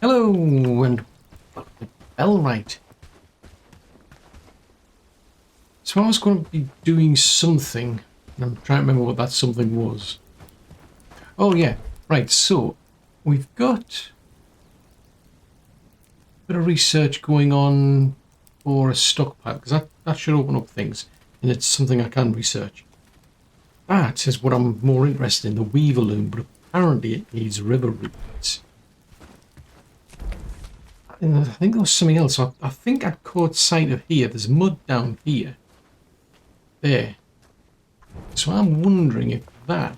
Hello and welcome to Bellwright. So I was going to be doing something, and I'm trying to remember what that something was. Oh yeah, right, so we've got a bit of research going on for a stockpile, because that should open up things, and it's something I can research. That is what I'm more interested in, the Weaver Loom, but apparently it needs river roots. And I think there was something else. I think I caught sight of here. There's mud down here. There. So I'm wondering if that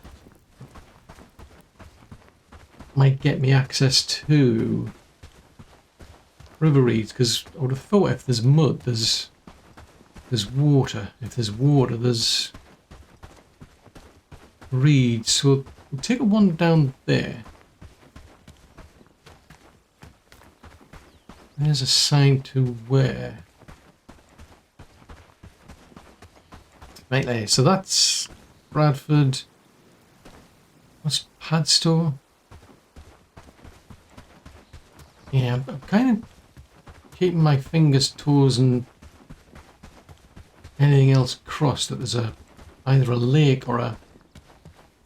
might get me access to river reeds, because I would have thought if there's mud, there's water. If there's water, there's reeds. So we'll take one down there. There's a sign to where. Right there. So that's Bradford. What's Padstow? Yeah, I'm kind of keeping my fingers, toes, and anything else crossed that there's either a lake or a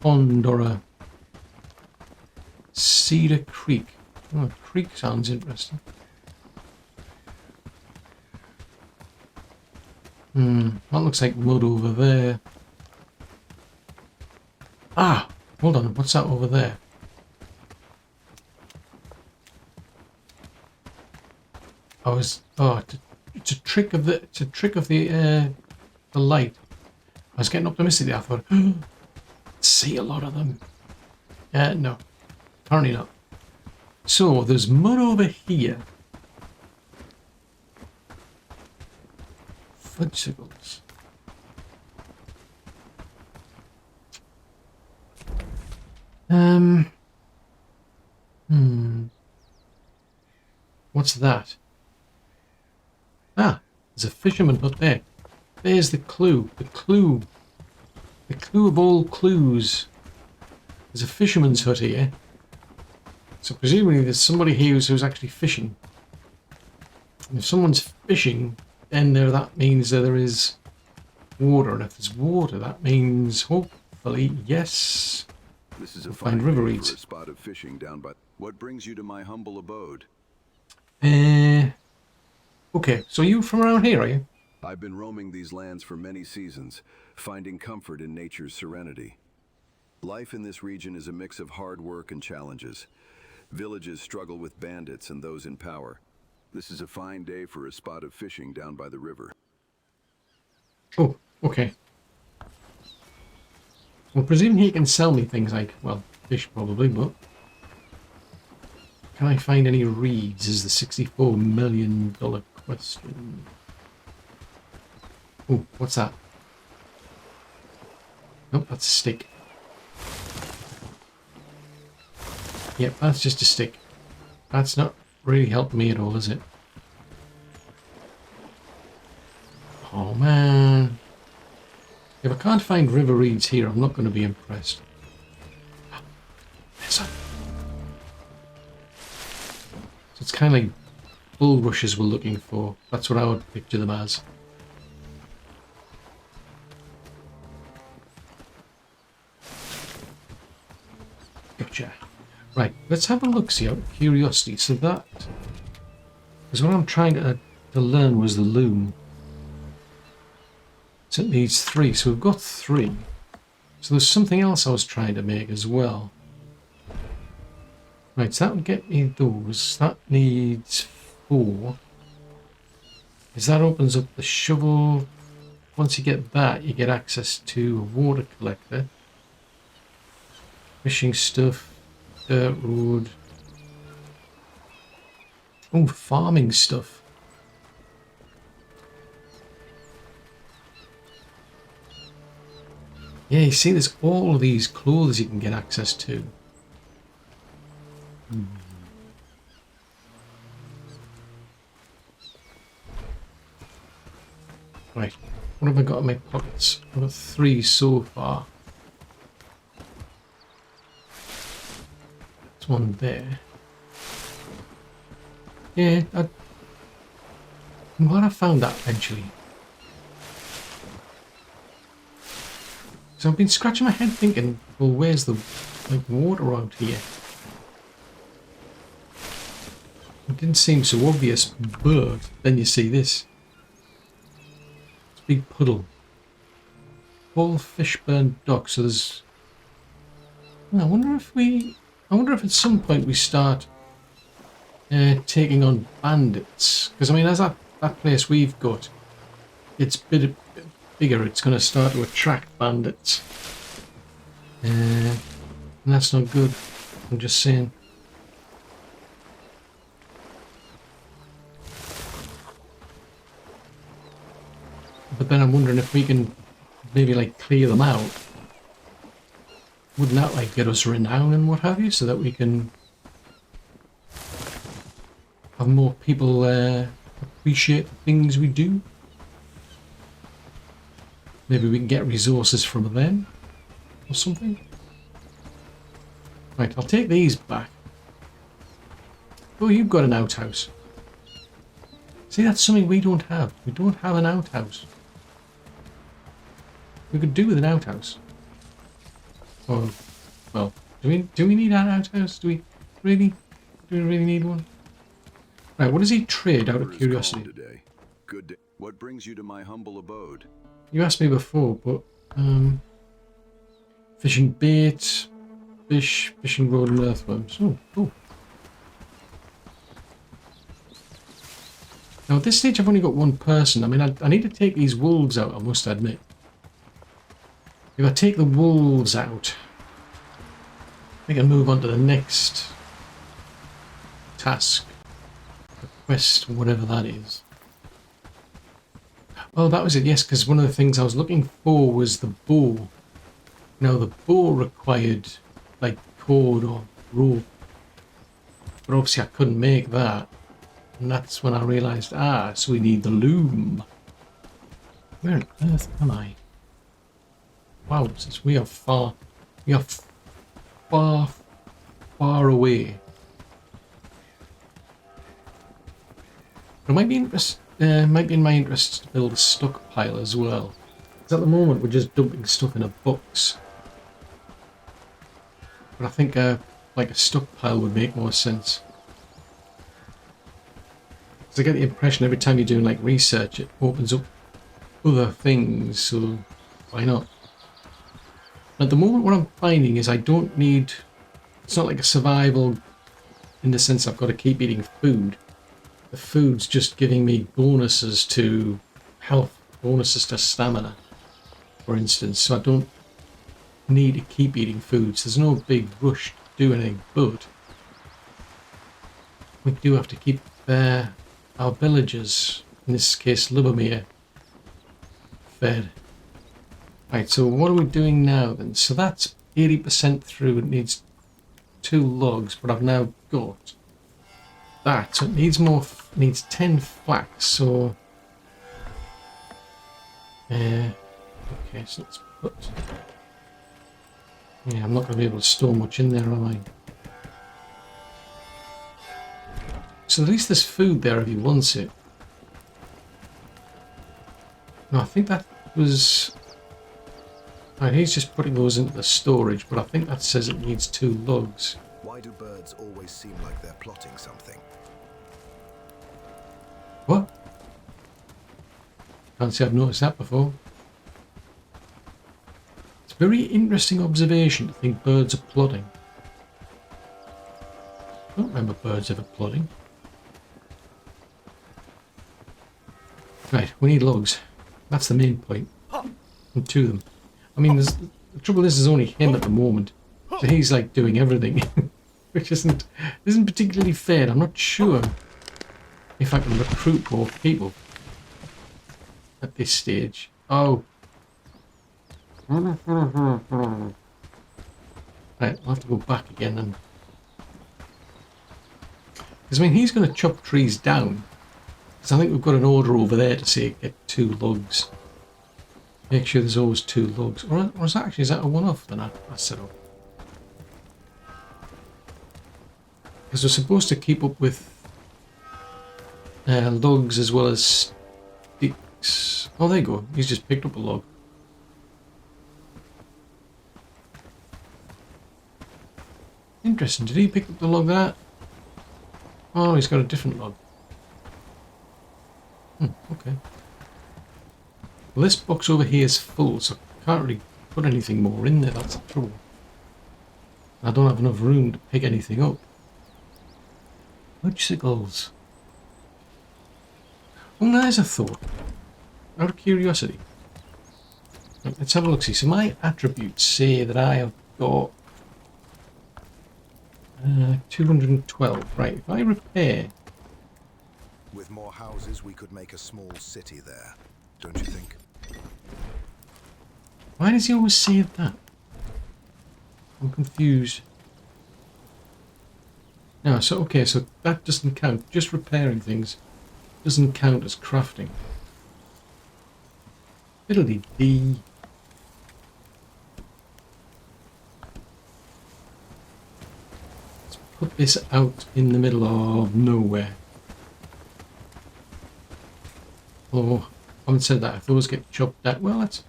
pond or a Cedar Creek. Oh, a creek sounds interesting. That looks like mud over there. Ah, hold on, what's that over there? It's a trick of the light. I was getting optimistic there. I thought, see a lot of them. No, apparently not. So there's mud over here. Fudgesicles. What's that? Ah, there's a fisherman hut there. There's the clue. The clue of all clues. There's a fisherman's hut here. So presumably there's somebody here who's actually fishing. And if someone's fishing, then that means that there is water, and if there's water, that means hopefully, yes, this is a we'll find river reeds. For a spot of fishing down by. What brings you to my humble abode? Okay, so you from around here, are you? I've been roaming these lands for many seasons, finding comfort in nature's serenity. Life in this region is a mix of hard work and challenges. Villages struggle with bandits and those in power. This is a fine day for a spot of fishing down by the river. Oh, okay. Well, presumably he can sell me things like, well, fish probably, but can I find any reeds is the $64 million question. Oh, what's that? Nope, that's a stick. Yep, that's just a stick. That's not really helped me at all, is it? Oh man. If I can't find river reeds here, I'm not going to be impressed. There's some. So it's kind of like bulrushes we're looking for. That's what I would picture them as. Gotcha. Right, let's have a look, see, out of curiosity. So that, because what I'm trying to learn was the loom. So it needs 3, so we've got 3. So there's something else I was trying to make as well. Right, so that would get me those. That needs 4. Because that opens up the shovel. Once you get that, you get access to a water collector. Fishing stuff. Dirt road. Oh, farming stuff. Yeah, you see there's all of these clothes you can get access to. Right, what have I got in my pockets? I've got 3 so far. There's one there. Yeah, I'm glad I found that eventually. So I've been scratching my head thinking, well, where's the water out here? It didn't seem so obvious, but then you see this. It's a big puddle. Paul Fishburne Dock. So there's. I wonder if at some point we start taking on bandits. Because I mean, as that place we've got, it's a bit bigger. It's going to start to attract bandits, and that's not good. I'm just saying. But then I'm wondering if we can maybe like clear them out. Wouldn't that like get us renown and what have you, so that we can have more people appreciate the things we do? Maybe we can get resources from them or something. Right, I'll take these back. Oh, you've got an outhouse. See, that's something we don't have. We don't have an outhouse. We could do with an outhouse. Or, well, do we need an outhouse? Do we really need one? Right, what does he trade out of curiosity? Today. Good day. What brings you to my humble abode? You asked me before, but fishing bait, fishing rod and earthworms. Oh, cool. Now at this stage I've only got one person. I mean, I need to take these wolves out, I must admit. If I take the wolves out, we can move on to the next task, the quest, whatever that is. Oh, that was it, yes, because one of the things I was looking for was the bow. Now, the bow required, like, cord or rope. But obviously I couldn't make that. And that's when I realised, so we need the loom. Where on earth am I? Wow, since we are far away. But it might be in my interest to build a stockpile as well. Because at the moment we're just dumping stuff in a box. But I think like a stockpile would make more sense. Because I get the impression every time you're doing like research, it opens up other things, so why not? At the moment what I'm finding is I don't need, it's not like a survival in the sense I've got to keep eating food. The food's just giving me bonuses to health, bonuses to stamina, for instance, so I don't need to keep eating foods. There's no big rush to do anything, but we do have to keep our villagers, in this case Libermere, fed. Right, so what are we doing now then? So that's 80% through. It needs 2 logs, but I've now got that. So it needs more, needs 10 flax, so okay, so let's put, yeah, I'm not going to be able to store much in there, am I? So at least there's food there if he wants it. No, I think that was... Right, he's just putting those into the storage, but I think that says it needs 2 logs. Why do birds always seem like they're plotting something? What? Can't say I've noticed that before. It's a very interesting observation to think birds are plotting. I don't remember birds ever plotting. Right, we need logs. That's the main point. And 2 of them. I mean, the trouble is, there's only him at the moment, so he's like doing everything, which isn't particularly fair. I'm not sure if I can recruit more people at this stage. Oh. Right, I'll have to go back again then. Because I mean, he's going to chop trees down. Because I think we've got an order over there to say get 2 logs. Make sure there's always 2 logs. Or is that a one-off then I set up? Because we're supposed to keep up with logs as well as sticks. Oh, there you go. He's just picked up a log. Interesting. Did he pick up the log there? Oh, he's got a different log. Okay. Well, this box over here is full, so I can't really put anything more in there. That's the trouble. I don't have enough room to pick anything up. Fudgesicles. Oh, there's a thought. Out of curiosity. Let's have a look. See, so my attributes say that I have got 212. Right, if I repair... With more houses, we could make a small city there, don't you think? Why does he always say that? I'm confused. No, so okay, so that doesn't count. Just repairing things doesn't count as crafting. Fiddly-dee. Let's put this out in the middle of nowhere. Oh, I haven't said that. If those get chopped down, well, let's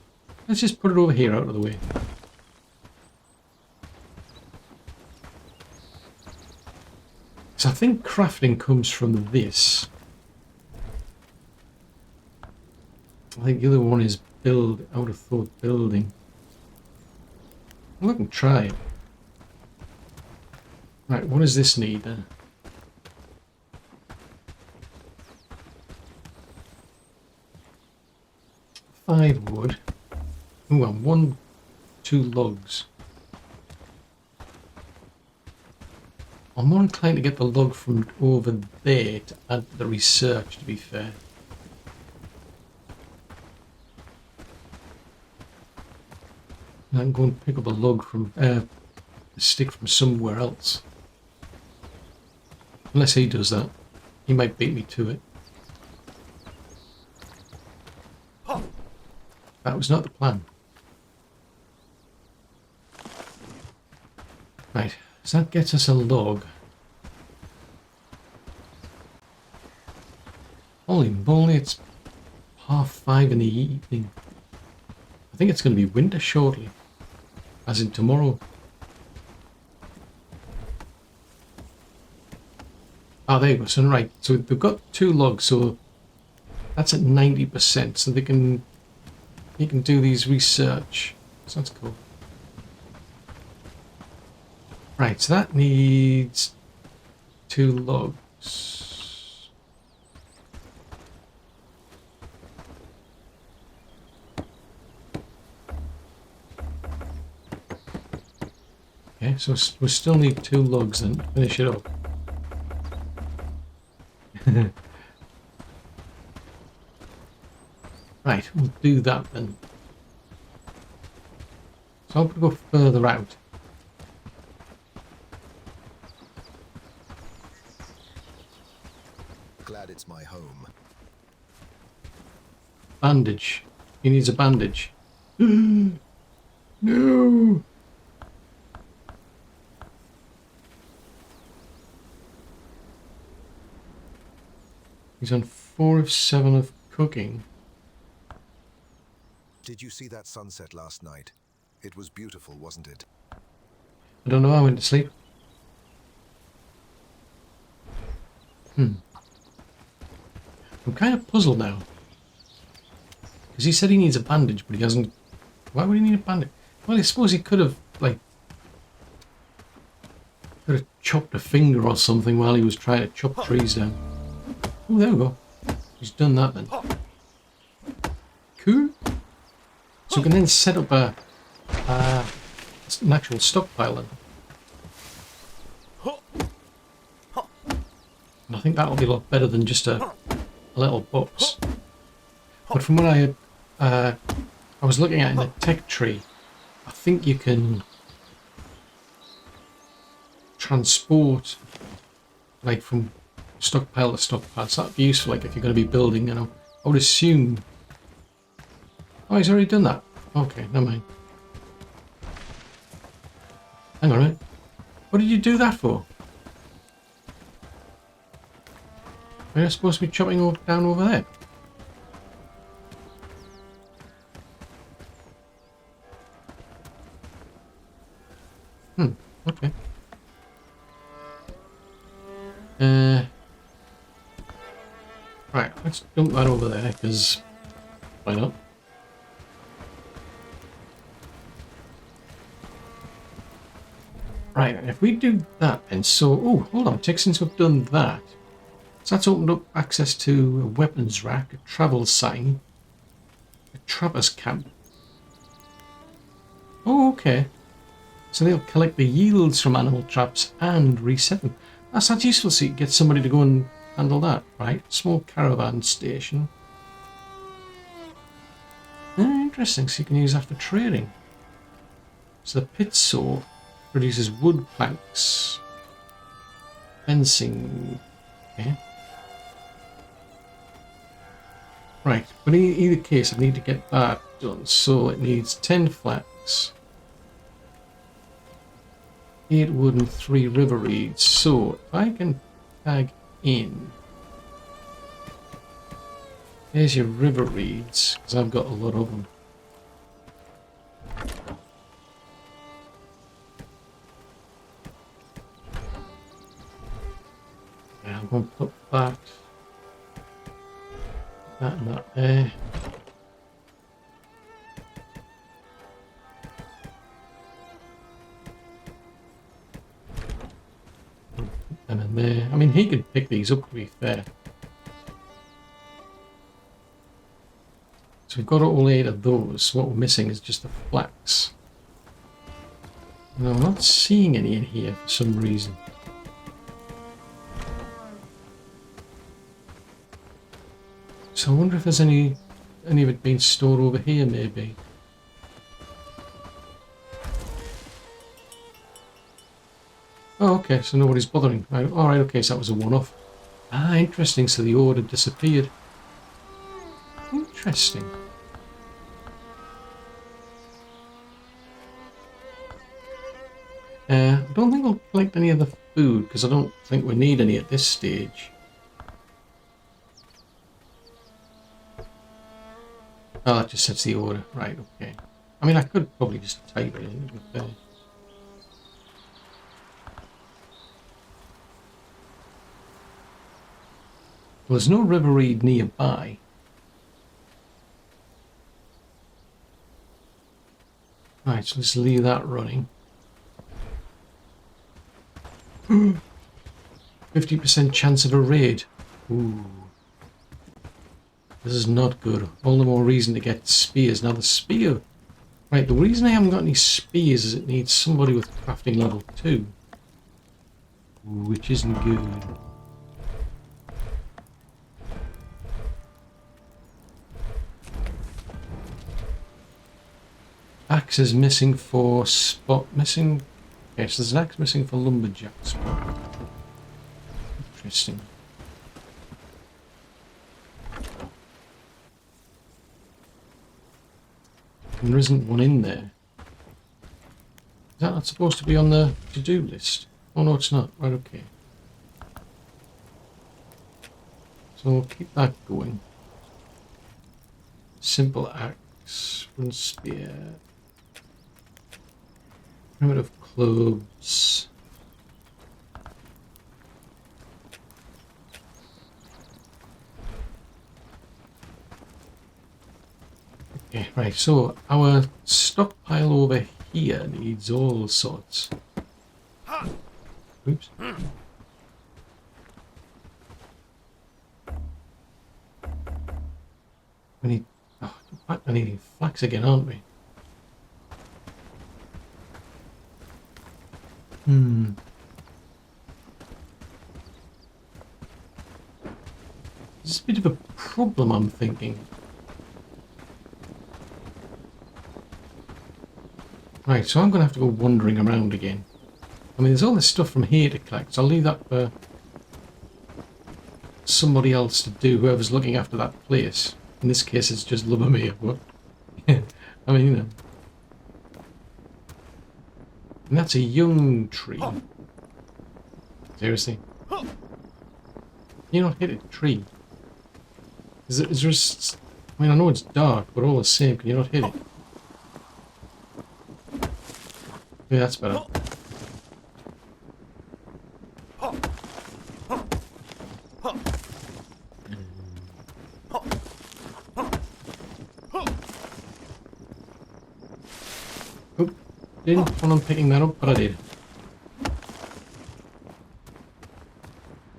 just put it over here out of the way. So I think crafting comes from this. I think the other one is build out of thought building. Well, I can try it. Right, what does this need then? 5 wood. Ooh, and 2 logs. I'm more inclined to get the log from over there to add to the research, to be fair. I can go and pick up a log from, a stick from somewhere else. Unless he does that. He might beat me to it. That was not the plan. Right, so that gets us a log. Holy moly, it's 5:30 in the evening. I think it's going to be winter shortly. As in tomorrow. Oh, there you go. So, right. So we've got 2 logs, so that's at 90%. So you can do these research. So that's cool. Right, so that needs 2 logs. Okay, so we still need 2 logs then to finish it up. Right, we'll do that then. So I'm going to go further out. Glad it's my home. Bandage. He needs a bandage. No! He's on 4 of 7 of cooking. Did you see that sunset last night? It was beautiful, wasn't it? I don't know, I went to sleep. I'm kind of puzzled now. Because he said he needs a bandage, but he hasn't... Why would he need a bandage? Well, I suppose he could have, like... Could have chopped a finger or something while he was trying to chop trees down. Oh, there we go. He's done that then. Cool. So we can then set up an actual stockpile then. And I think that'll be a lot better than just a little box. But from what I was looking at in the tech tree, I think you can transport like from stockpile to stockpile. So that'd be useful, like if you're going to be building, you know. I would assume. Oh, he's already done that. Okay, never mind. Hang on a minute. What did you do that for? We're supposed to be chopping down over there. Okay. Right, let's dump that over there, because why not? Right, and if we do that, then so... Oh, hold on, since we've done that. So that's opened up access to a weapons rack, a travel sign, a trapper's camp. Oh, okay. So they'll collect the yields from animal traps and reset them. That's useful, so you can get somebody to go and handle that, right? Small caravan station. Interesting, so you can use that for trading. So the pit saw produces wood planks, fencing. Okay. Right, but in either case, I need to get that done. So it needs 10 flax, 8 wood, and 3 river reeds. So if I can tag in, there's your river reeds, because I've got a lot of them. Yeah, I'm going to put that and that there. And then there. I mean, he could pick these up, to be fair. So we've got all 8 of those. What we're missing is just the flax. No, I'm not seeing any in here for some reason. So I wonder if there's any of it being stored over here, maybe. Oh, okay, so nobody's bothering. Right, alright, okay, so that was a one-off. Ah, interesting, so the order disappeared. Interesting. I don't think I'll collect any of the food, because I don't think we need any at this stage. Oh, that just sets the order. Right, okay. I mean, I could probably just type it in, to be fair. Well, there's no river reed nearby. Right, so let's leave that running. 50% chance of a raid. Ooh. This is not good. All the more reason to get spears. Now the spear... Right, the reason I haven't got any spears is it needs somebody with crafting level 2. Which isn't good. Axe is missing for spot missing. Yes, there's an axe missing for lumberjack spot. Interesting. And there isn't one in there. Is that not supposed to be on the to-do list? Oh no, it's not. Right, okay. So we'll keep that going. Simple axe, wooden spear, primitive clubs. Okay, right, so our stockpile over here needs all sorts. Oops. We need... Oh, in fact, we're needing flax again, aren't we? This is a bit of a problem, I'm thinking. Right, so I'm going to have to go wandering around again. I mean, there's all this stuff from here to collect, so I'll leave that for somebody else to do, whoever's looking after that place. In this case, it's just Lubomir, but... I mean, you know. And that's a young tree. Seriously. you not hit a tree? Is there I mean, I know it's dark, but all the same, can you not hit it? Yeah, that's better. Oh, didn't plan on picking that up, but I did.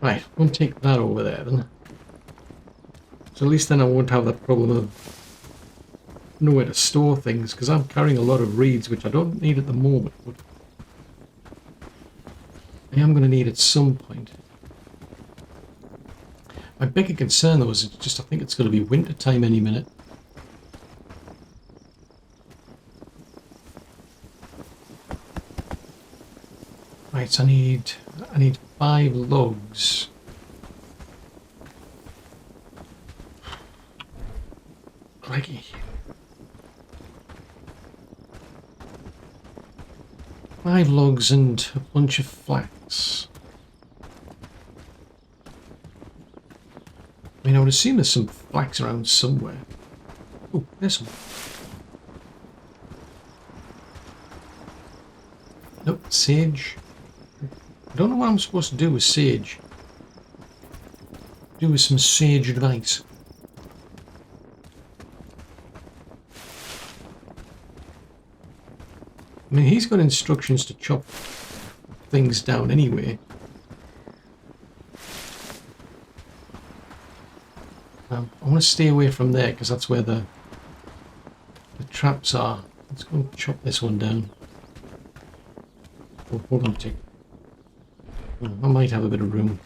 Right, I'm going to take that over there then. So at least then I won't have that problem of nowhere to store things, because I'm carrying a lot of reeds, which I don't need at the moment, but I am going to need at some point. My bigger concern though is just I think it's going to be winter time any minute. Right, so I need 5 logs. Crikey. 5 logs and a bunch of flax. I mean, I would assume there's some flax around somewhere. Oh, there's some. Nope, sage. I don't know what I'm supposed to do with sage. Do with some sage advice. I mean, he's got instructions to chop things down anyway. I want to stay away from there because that's where the traps are. Let's go and chop this one down. Oh, hold on a tick. Oh, I might have a bit of room.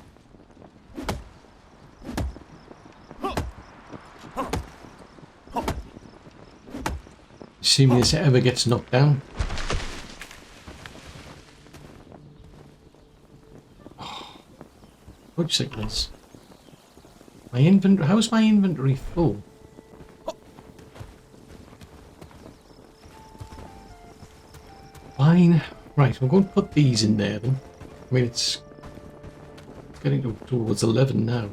Assuming this ever gets knocked down. Fudge signals. My inventory. How's my inventory full? Fine. Right, we're going to put these in there then. I mean, it's getting towards 11 now.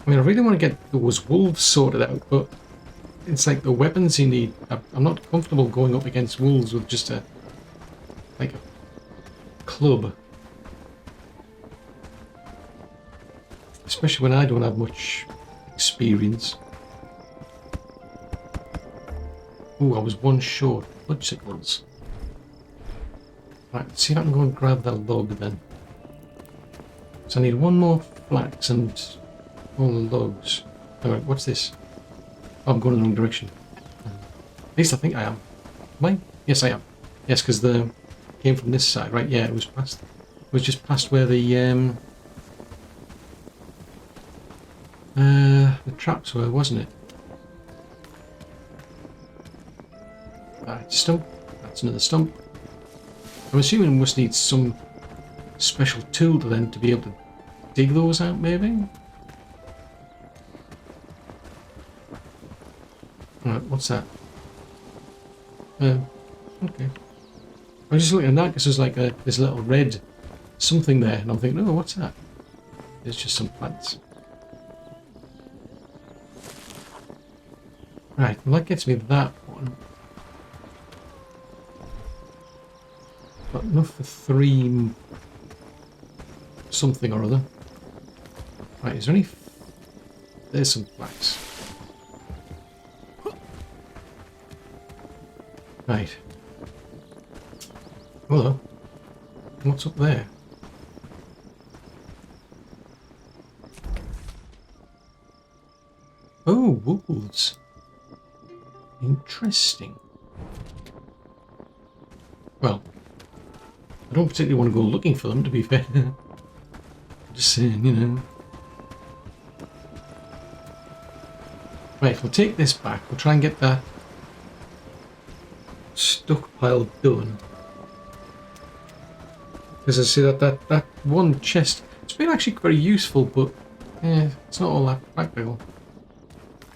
I mean, I really want to get those wolves sorted out, but it's like the weapons you need. I'm not comfortable going up against wolves with just a club. Especially when I don't have much experience. Ooh, I was one short. Fudge signals. Right, let's see if I can go and grab that log then. So I need one more flax and all the logs. Alright, what's this? Oh, I'm going in the wrong direction. At least I think I am. Am I? Yes, I am. Yes, because the came from this side, right? Yeah, it was past. It was just past where the traps were, wasn't it? Right, stump. That's another stump. I'm assuming we must need some special tool to then to be able to dig those out, maybe? Right, what's that? Okay. I was just looking at that because there's like this little red something there, and I'm thinking, oh, what's that? It's just some plants. Right, well that gets me that one. Got enough for 3 something or other. Right, is there any... There's some flax. Right. Hello. What's up there? Oh, wolves. Interesting. Well, I don't particularly want to go looking for them, to be fair. Just saying, you know. Right, we'll take this back. We'll try and get that stockpile done. Because I see that one chest, it's been actually very useful, but yeah, it's not all that practical.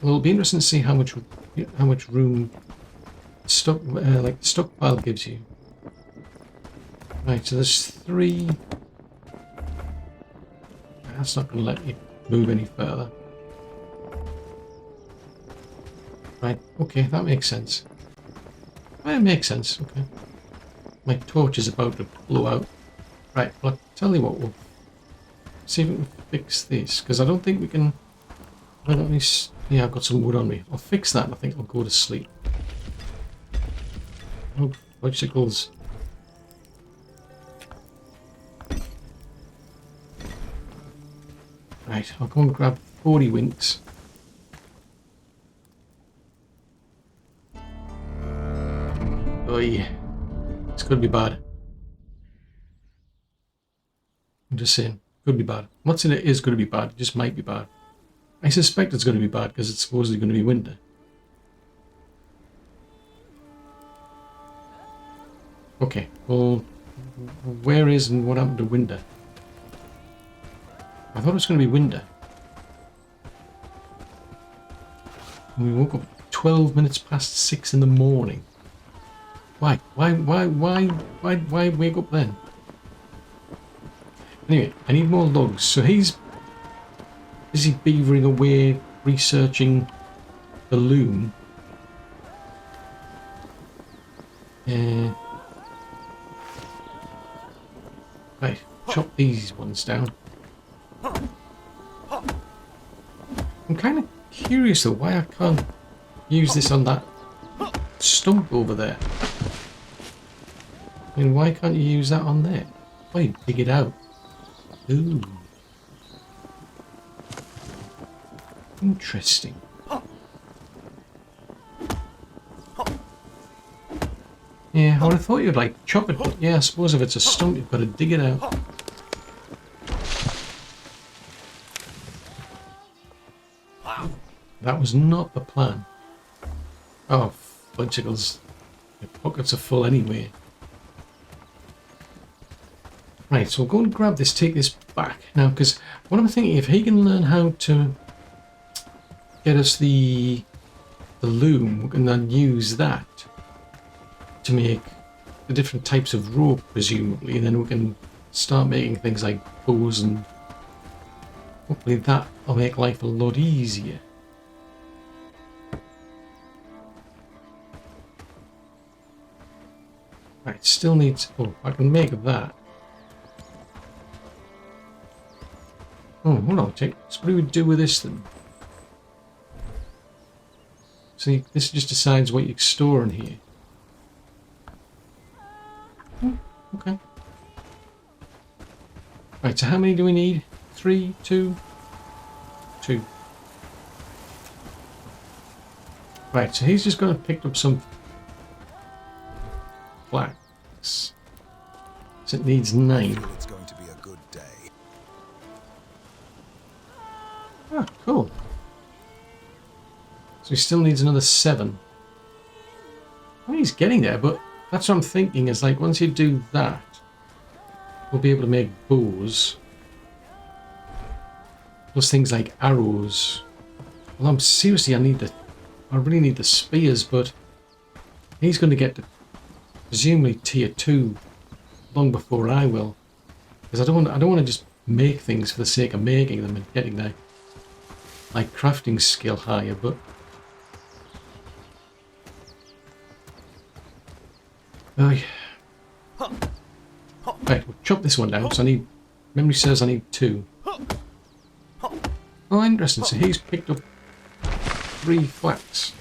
Well, it'll be interesting to see how much room like stockpile gives you. Right, so there's 3. that's not going to let you move any further. Right, okay, that makes sense. It makes sense, okay. My torch is about to blow out. Right, well, I'll tell you what, we'll see if we can fix this, because I don't think we can... Yeah, I've got some wood on me. I'll fix that and I think I'll go to sleep. Oh, bicycles. Right, I'll go and grab 40 winks. Oh yeah, it's going to be bad. I'm just saying, could be bad. I'm not saying it is going to be bad, it just might be bad. I suspect it's going to be bad because it's supposedly going to be winter. Okay, well, where is and what happened to winter? I thought it was going to be winter. We woke up 12 minutes past 6 in the morning. Why? Why wake up then? Anyway, I need more logs. So he's busy beavering away, researching the loom. Right, chop these ones down. I'm kind of curious though why I can't use this on that stump over there. I mean, why can't you use that on there? Why you dig it out? Ooh. Interesting. Yeah, I would have thought you'd like chop it, but yeah, I suppose if it's a stump, you've got to dig it out. That was not the plan. Oh, fudgicles. Your pockets are full anyway. Right, so we'll go and grab this, take this back. Now, because what I'm thinking, if he can learn how to get us the loom, we can then use that to make the different types of rope, presumably, and then we can start making things like bows, and hopefully that will make life a lot easier. Right, still needs... Oh, I can make that. Oh, hold on, so what do we do with this then? See, this just decides what you store in here. Okay. Right, so how many do we need? 3, 2, 2. Right, so he's just going to pick up some flax. So it needs 9. It's going to be a good day. Ah, cool. So he still needs another 7. I mean, he's getting there, but that's what I'm thinking is like once you do that, we'll be able to make bows. Plus things like arrows. Well, I really need the spears, but he's going to get to presumably tier 2 long before I will. Because I don't want to just make things for the sake of making them and getting their like crafting skill higher, but oh yeah. Right, we'll chop this one down, so I need memory says I need 2. Oh, interesting, so he's picked up 3 flax.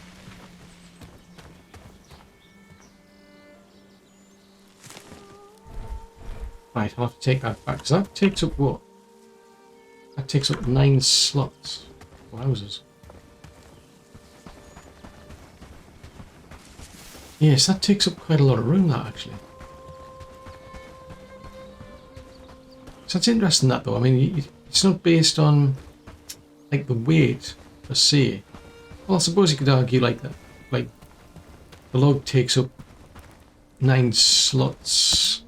Right, I'll have to take that back, because that takes up what? That takes up 9 slots. Wowzers. Yes, that takes up quite a lot of room, that, actually. So it's interesting, that, though. I mean, it's not based on, like, the weight, per se. Well, I suppose you could argue, like, that, like, the log takes up 9 slots,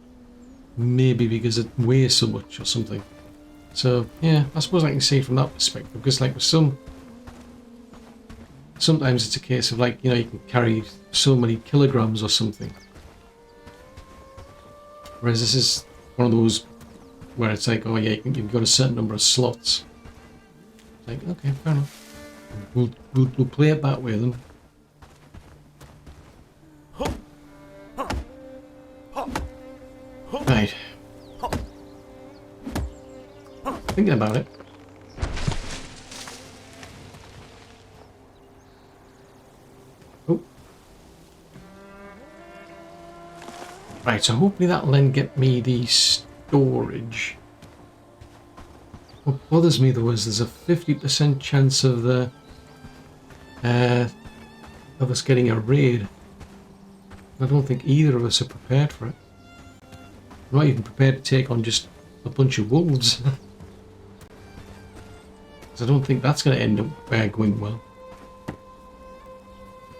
maybe because it weighs so much or something. So, yeah, I suppose I can see it from that perspective, because, like, with sometimes it's a case of, like, you know, you can carry so many kilograms or something. Whereas this is one of those where it's like, oh yeah, you've got a certain number of slots. It's like, okay, fair enough. We'll play it that way then. Right. Thinking about it. Oh. Right, so hopefully that'll then get me the storage. What bothers me though is there's a 50% chance of the of us getting a raid. I don't think either of us are prepared for it. I'm not even prepared to take on just a bunch of wolves. I don't think that's going to end up going well.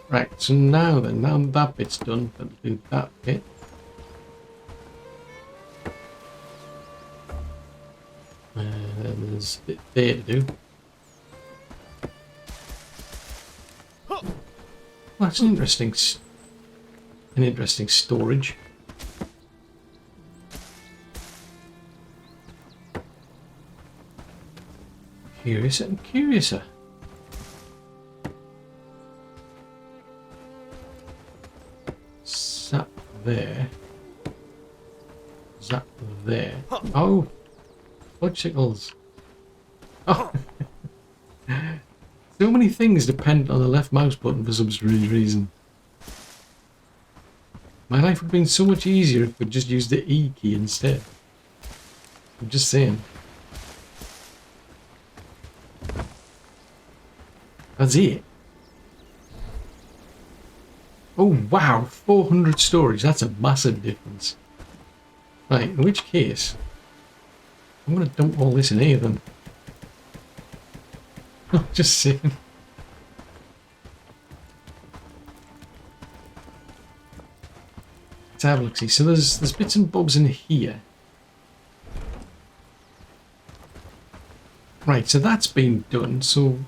Right, so now then, now that bit's done, let's do that bit. And there's a bit there to do. Well, that's an interesting storage. Curiouser and curiouser. Is that there? Is that there? Oh! Fudgesicles. Oh! So many things depend on the left mouse button for some strange reason. My life would have been so much easier if we'd just used the E key instead. I'm just saying. That's it. Oh wow, 400 storage. That's a massive difference. Right, in which case, I'm going to dump all this in here then. Just saying. Let's have a look. See, so there's bits and bobs in here. Right, so that's been done. So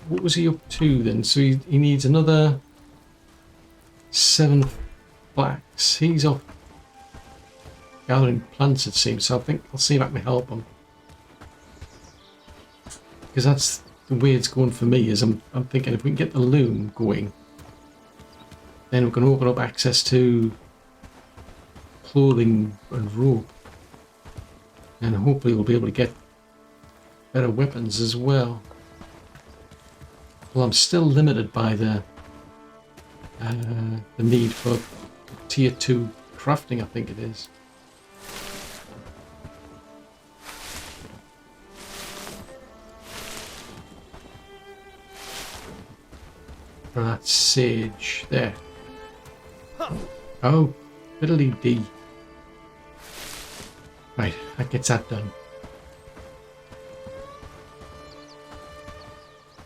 what was he up to then? So he needs another 7 flax. He's off gathering plants, it seems. So I think I'll see if I can help him, because that's the way it's going for me. Is I'm thinking if we can get the loom going, then we can open up access to clothing and rope, and hopefully we'll be able to get better weapons as well. Well, I'm still limited by the need for tier 2 crafting, I think it is. For that sage there. Oh, fiddly dee. Right, that gets that done.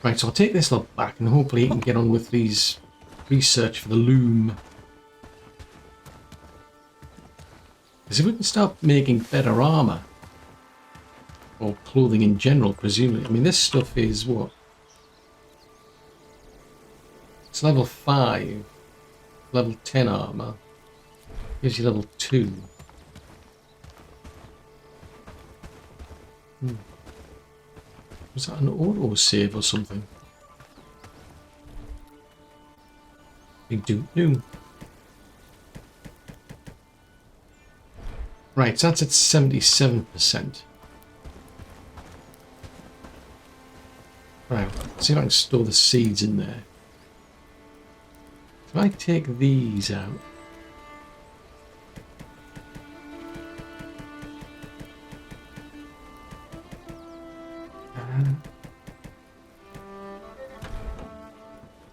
Right, so I'll take this lot back and hopefully he can get on with these research for the loom. Because if we can start making better armor, or clothing in general, presumably. I mean, this stuff is what? It's level 5, level 10 armor. Gives you level 2. Was that an auto save or something? I don't know. Right, so that's at 77%. Right, let's see if I can store the seeds in there. If I take these out.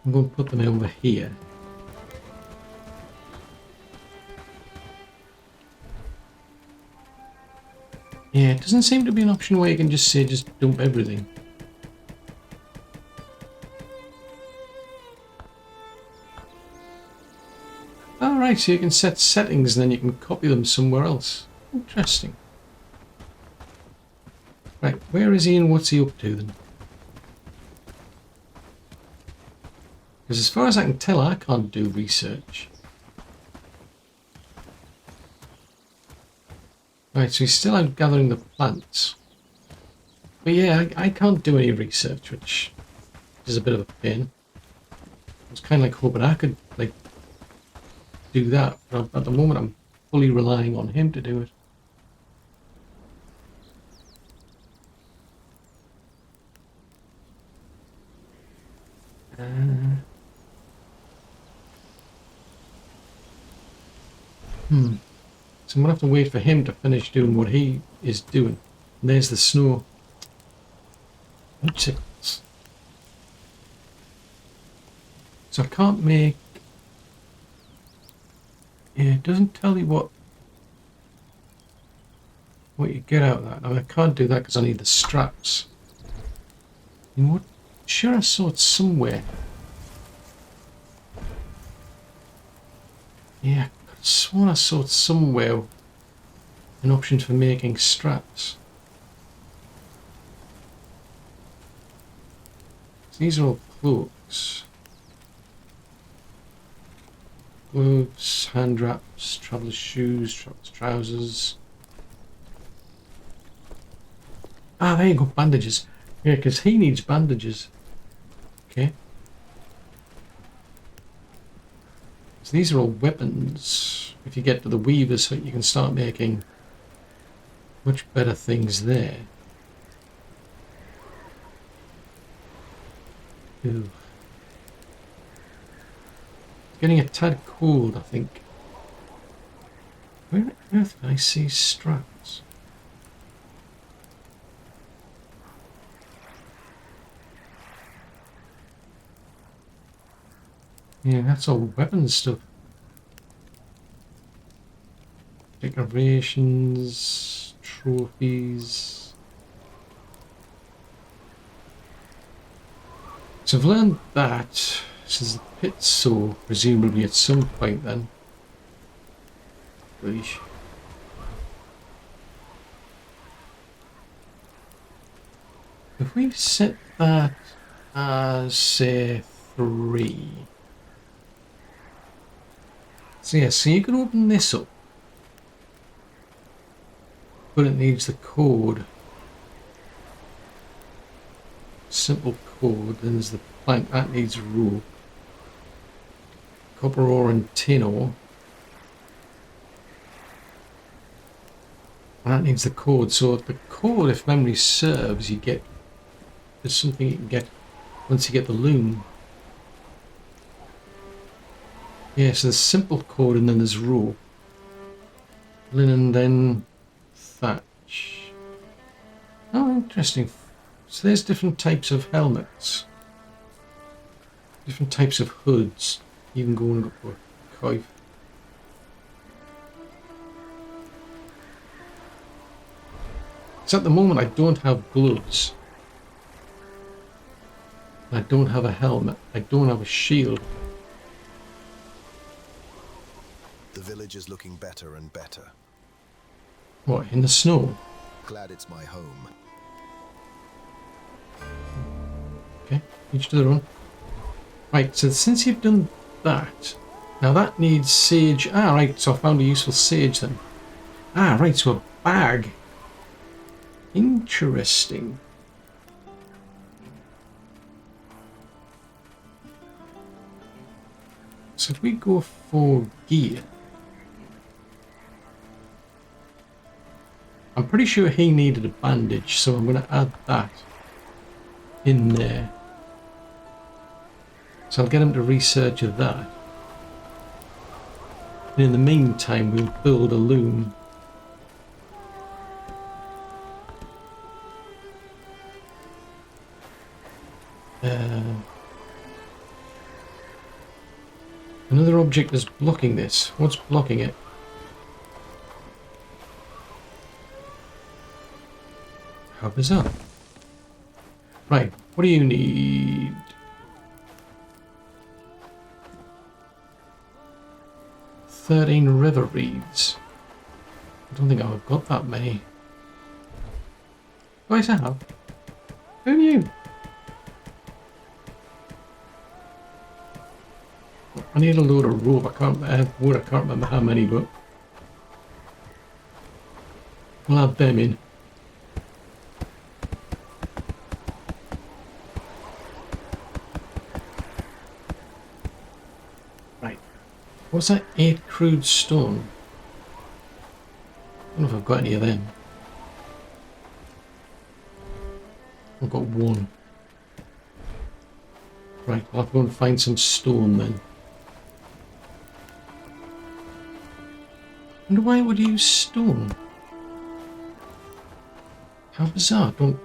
I'm going to put them over here. Yeah, it doesn't seem to be an option where you can just say just dump everything. Alright, so you can set settings and then you can copy them somewhere else. Interesting. Right, where is he and what's he up to then? Because as far as I can tell, I can't do research. Right, Right, so he's still out gathering the plants. But yeah, I can't do any research, which is a bit of a pain. I was kind of like hoping I could like do that, but at the moment I'm fully relying on him to do it. So I'm going to have to wait for him to finish doing what he is doing. And there's the snow. Icicles. So I can't make... Yeah, it doesn't tell you what you get out of that. Now I can't do that because I need the straps. You know what? Sure, I saw it somewhere. Yeah, I could have sworn I saw it somewhere. An option for making straps. These are all cloaks. Gloves, hand wraps, traveller's shoes, traveller's trousers. Ah, there you go, bandages. Yeah, because he needs bandages. Okay. So these are all weapons. If you get to the weavers, you can start making much better things there. Ooh. Getting a tad cold, I think. Where on earth can I see straps? Yeah, that's all weapons stuff. Decorations, trophies. So I've learned that. Since the pit's so presumably at some point then. Eesh. If we set that as say 3. So yeah, so you can open this up. But it needs the code. Simple code, then there's the plank, that needs rope. Copper ore and tin ore. And that needs the code. So the code, if memory serves, you get... There's something you can get once you get the loom. Yeah, so there's simple code and then there's rope. Linen, then thatch. Oh, interesting. So there's different types of helmets. Different types of hoods. Even going up for Coif. So at the moment I don't have gloves. I don't have a helmet. I don't have a shield. The village is looking better and better. What, in the snow? Glad it's my home. Okay, each to their own. Right, so since you've done that, now that needs sage. Ah, right, so I found a useful sage then. Ah, right, so a bag. Interesting. So if we go for gear, I'm pretty sure he needed a bandage, so I'm going to add that in there. So I'll get him to research that. And in the meantime, we'll build a loom. Another object is blocking this. What's blocking it? How bizarre. Right, what do you need? "13 river reeds." I don't think I've got that many. Oh, yes, I have. Who knew? I need a load of rope. I can't remember how many, but We'll add them in. Right. What's that? 8 crude stone. I don't know if I've got any of them. I've got 1. Right, I'll have to go and find some stone then. I wonder why it would use stone. How bizarre. Don't...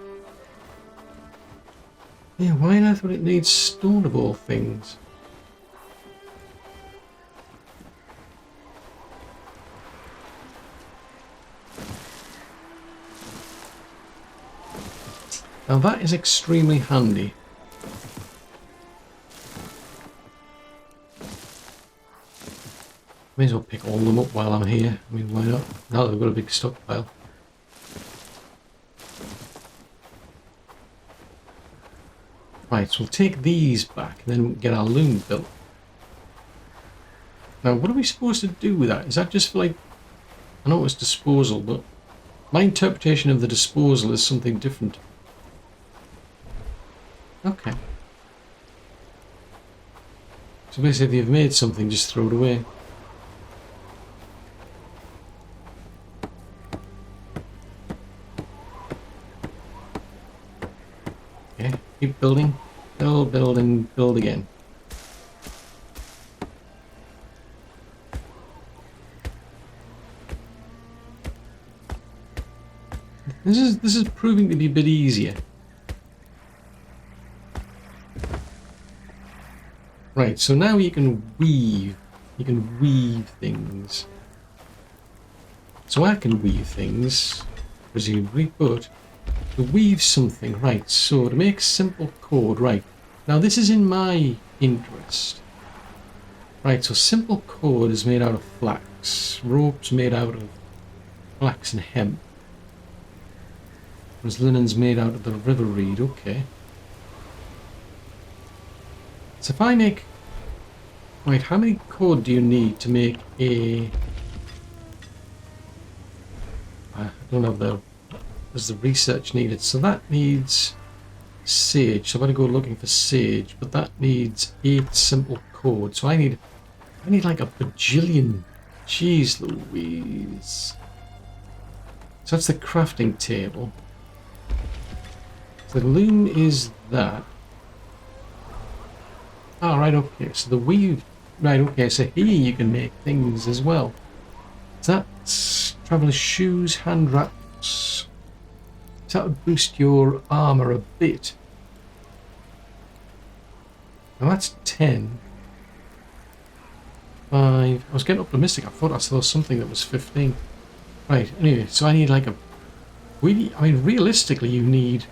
Yeah, why on earth would it need stone of all things? Now that is extremely handy. May as well pick all of them up while I'm here. I mean, why not? Now that we've got a big stockpile. Right, so we'll take these back and then get our loom built. Now, what are we supposed to do with that? Is that just for, like... I know it's disposal, but my interpretation of the disposal is something different. Okay. So basically, if you've made something, just throw it away. Okay, keep building. Build, build, and build again. This is proving to be a bit easier. Right, so now you can weave. You can weave things. So I can weave things, presumably, but to weave something, right, so to make simple code, right. Now this is in my interest. Right, so simple code is made out of flax. Rope's made out of flax and hemp. Whereas linen's made out of the river reed, okay. So if I make... Right, how many code do you need to make a... I don't have the... There's the research needed. So that needs sage. So I'm going to go looking for sage. But that needs 8 simple code. So I need like a bajillion. Jeez Louise. So that's the crafting table. The loom is that. Ah, right, okay. So the weave... Right, okay. So here you can make things as well. So that's traveller's shoes, hand wraps. So that would boost your armour a bit. Now that's 10. 5. I was getting optimistic. I thought I saw something that was 15. Right, anyway, so I need like a... Really, I mean, realistically, you need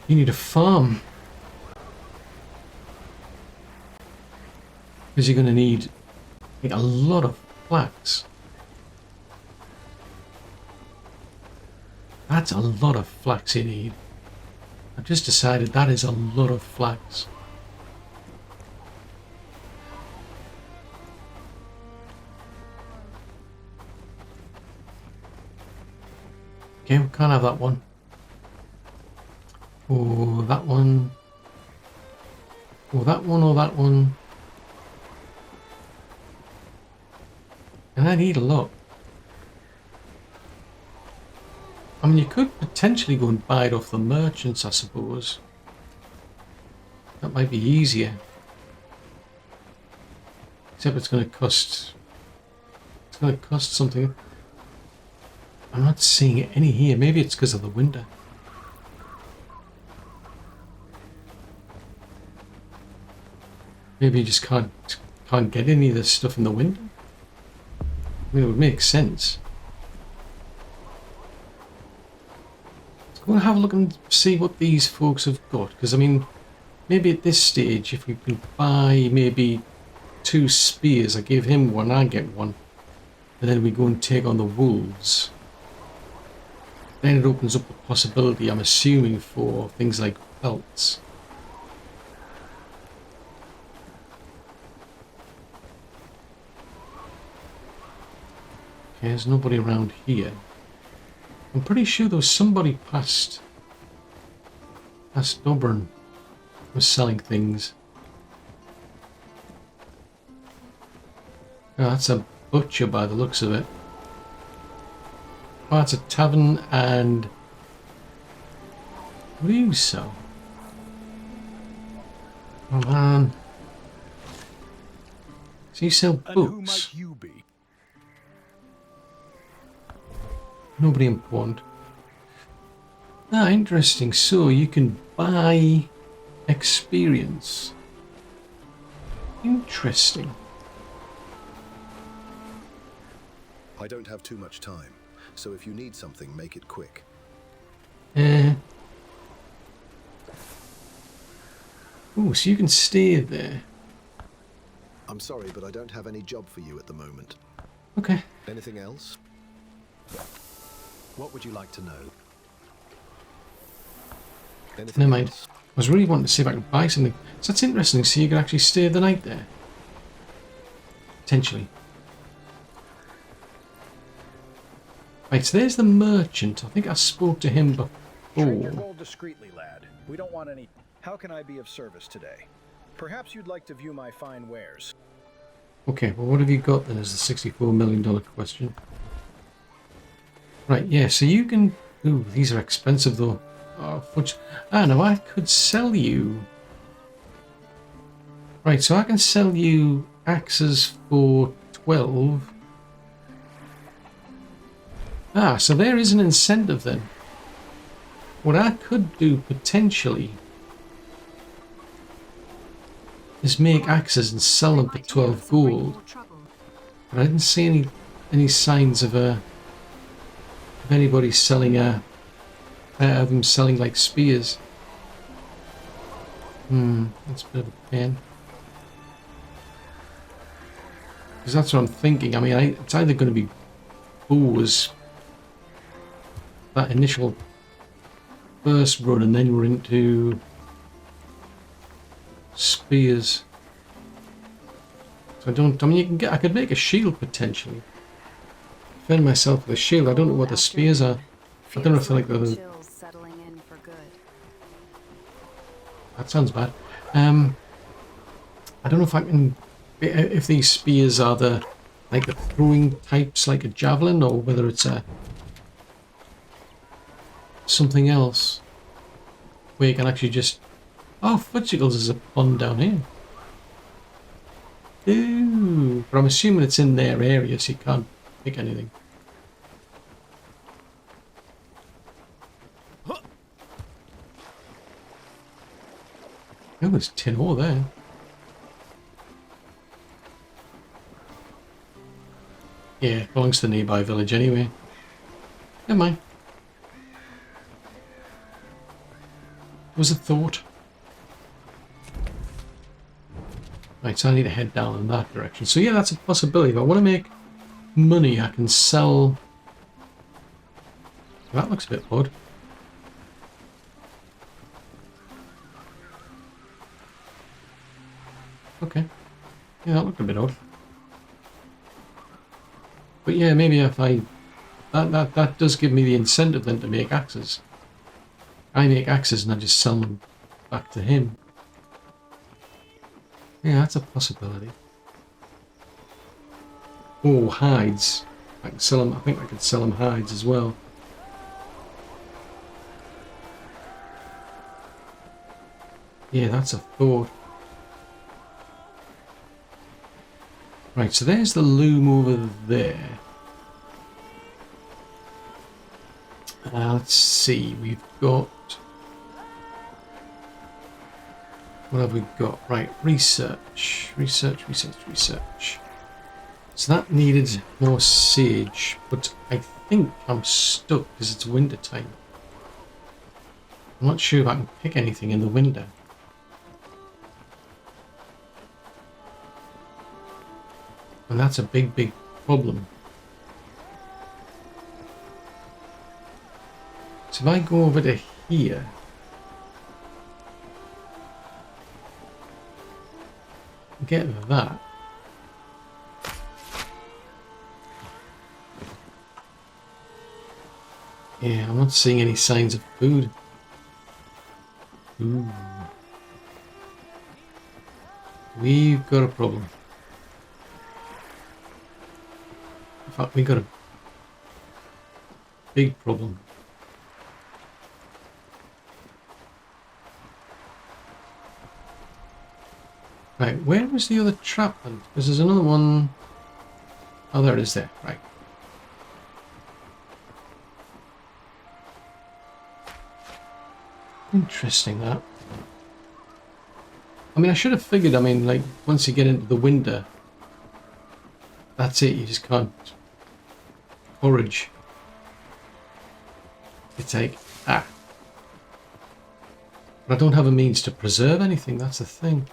a farm. Because you're going to need like, a lot of flax. That's a lot of flax you need. I've just decided that is a lot of flax. Okay, we can't have that one. Or that one. Or that one, or that one. And I need a lot. I mean, you could potentially go and buy it off the merchants, I suppose. That might be easier. Except it's going to cost... It's going to cost something. I'm not seeing any here. Maybe it's because of the winter. Maybe you just can't get any of this stuff in the winter. I mean, it would make sense. Let's go and have a look and see what these folks have got. Because, I mean, maybe at this stage, if we can buy maybe 2 spears, I give him one, I get one. And then we go and take on the wolves. Then it opens up the possibility, I'm assuming, for things like belts. Okay, there's nobody around here. I'm pretty sure there was somebody past Dublin was selling things. Oh, that's a butcher by the looks of it. Oh, it's a tavern and... What do you sell? Oh man. So you sell books? And who might you be? Nobody important. Ah, interesting. So you can buy experience. Interesting. I don't have too much time, so if you need something, make it quick. Oh, so you can stay there. I'm sorry, but I don't have any job for you at the moment. Okay. Anything else? What would you like to know? Anything Never mind. else? I was really wanting to see if I could buy something. So that's interesting. So you can actually stay the night there. Potentially. Right, so there's the merchant. I think I spoke to him Trade your before. gold discreetly, lad. We don't want any... How can I be of service today? Perhaps you'd like to view my fine wares. Okay, well, what have you got then is the $64 million question. Right, yeah, so you can... Ooh, these are expensive though. Oh, fudge. Ah, no, I could sell you... Right, so I can sell you axes for 12. Ah, so there is an incentive then. What I could do potentially is make axes and sell them for 12 gold. But I didn't see any signs of anybody selling of them selling like spears. That's a bit of a pain. Because that's what I'm thinking. I mean, it's either going to be bows, that initial first run, and then we're into spears. So I mean, I could make a shield potentially. Defend myself with a shield. I don't know what the spears are. I don't know if they're like the... That sounds bad. I don't know if I can... If these spears are the throwing types like a javelin, or whether it's something else where you can actually just... Oh, Fudgicles is a pond down here. Ooh, but I'm assuming it's in their area, so you can't pick anything. Oh, there's tin ore there. Yeah, it belongs to the nearby village anyway. Never mind. It was a thought. Right, so I need to head down in that direction. So yeah, that's a possibility. If I want to make money, I can sell... That looks a bit odd. Okay. Yeah, that looked a bit odd. But yeah, maybe if I... That does give me the incentive then to make axes. I make axes and I just sell them back to him. Yeah, that's a possibility. Oh, hides. I can sell them. I think I could sell them hides as well. Yeah, that's a thought. Right, so there's the loom over there. Let's see, we've got... What have we got? Right, research. So that needed more sage, but I think I'm stuck because it's winter time. I'm not sure if I can pick anything in the winter. And that's a big, big problem. So if I go over to here... Get that. Yeah, I'm not seeing any signs of food. Ooh. We've got a problem. In fact, we've got a big problem. Right, where was the other trap then? Because there's another one. Oh, there it is there. Right. Interesting, that. I mean, I should have figured, I mean, like, once you get into the winter, that's it, you just can't forage. It's like, ah. But I don't have a means to preserve anything, that's the thing.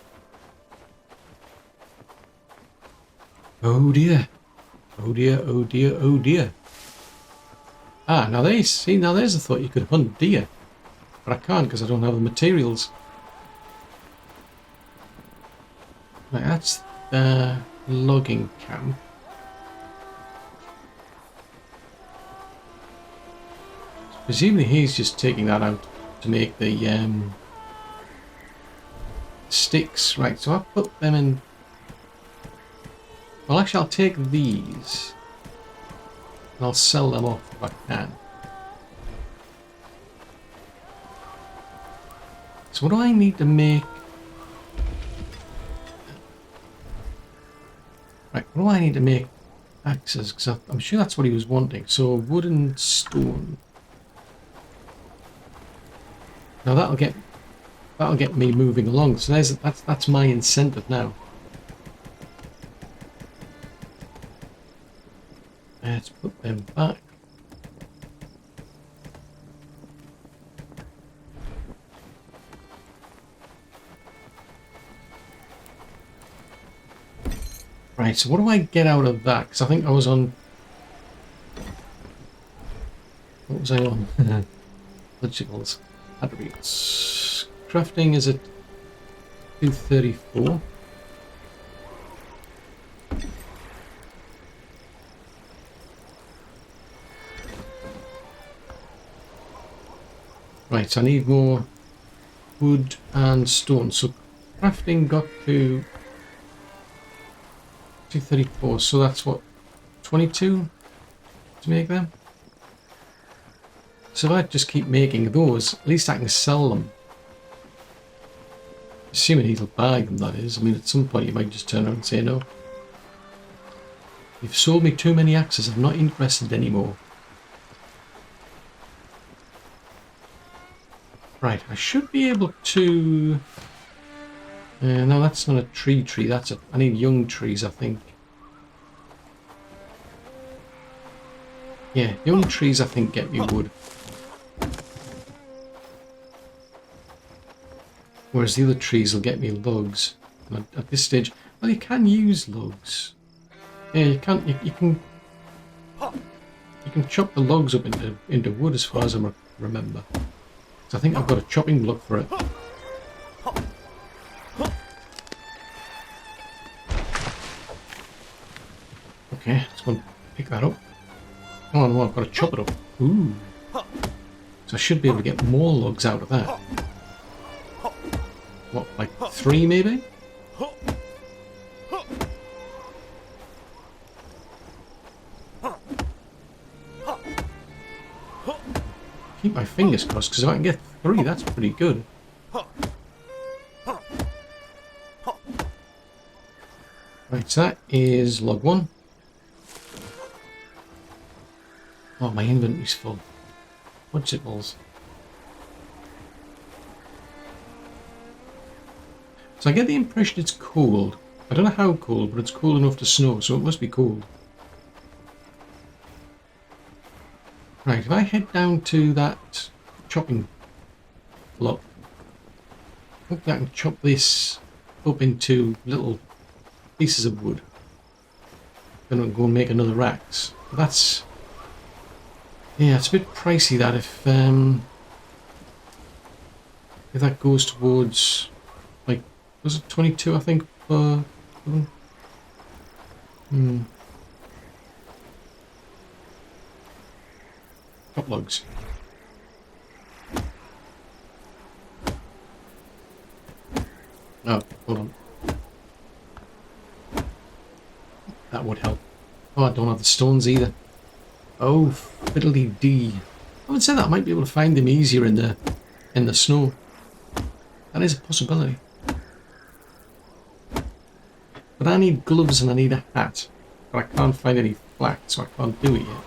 Oh dear. Oh dear, oh dear, oh dear. Ah, now there's a thought you could hunt deer. But I can't because I don't have the materials. Right, that's the logging camp. So presumably he's just taking that out to make the sticks. Right, so I'll put them in. Well, actually, I'll take these and I'll sell them off if I can. So what do I need to make? Right, what do I need to make axes? Because I'm sure that's what he was wanting. So wood and stone. Now that'll get me moving along. So that's my incentive now. Let's put them back. Right, so what do I get out of that? Because I think I was on... What was I on? Logicals. Attributes. Crafting is at 234. Right, so I need more wood and stone. So crafting got to 234, so that's what, 22 to make them? So if I just keep making those, at least I can sell them. Assuming he'll buy them, that is. I mean, at some point you might just turn around and say no. You've sold me too many axes, I'm not interested anymore. Right, I should be able to... no, that's not a tree, that's a... I need young trees, I think. Yeah, young trees, I think, get me wood. Whereas the other trees will get me logs. And at this stage... Well, you can use logs. Yeah, you can... You can chop the logs up into wood, as far as I remember. So I think I've got a chopping block for it. Okay, let's go and pick that up. Oh no, I've got to chop it up. Ooh. So I should be able to get more logs out of that. What, like 3 maybe? Keep my fingers crossed, because if I can get 3, that's pretty good. Right, so that is log 1. Oh, my inventory's full. What's it balls? So I get the impression it's cold. I don't know how cold, but it's cold enough to snow, so it must be cold. Right, if I head down to that chopping block, hopefully I can chop this up into little pieces of wood. Then I'll go and make another axe. But that's... Yeah, it's a bit pricey that if that goes towards, like, was it 22 I think per... Chop logs. Oh, hold on. That would help. Oh, I don't have the stones either. Oh, fiddly-dee. I would say that I might be able to find them easier in the snow. That is a possibility. But I need gloves and I need a hat. But I can't find any flax, so I can't do it yet.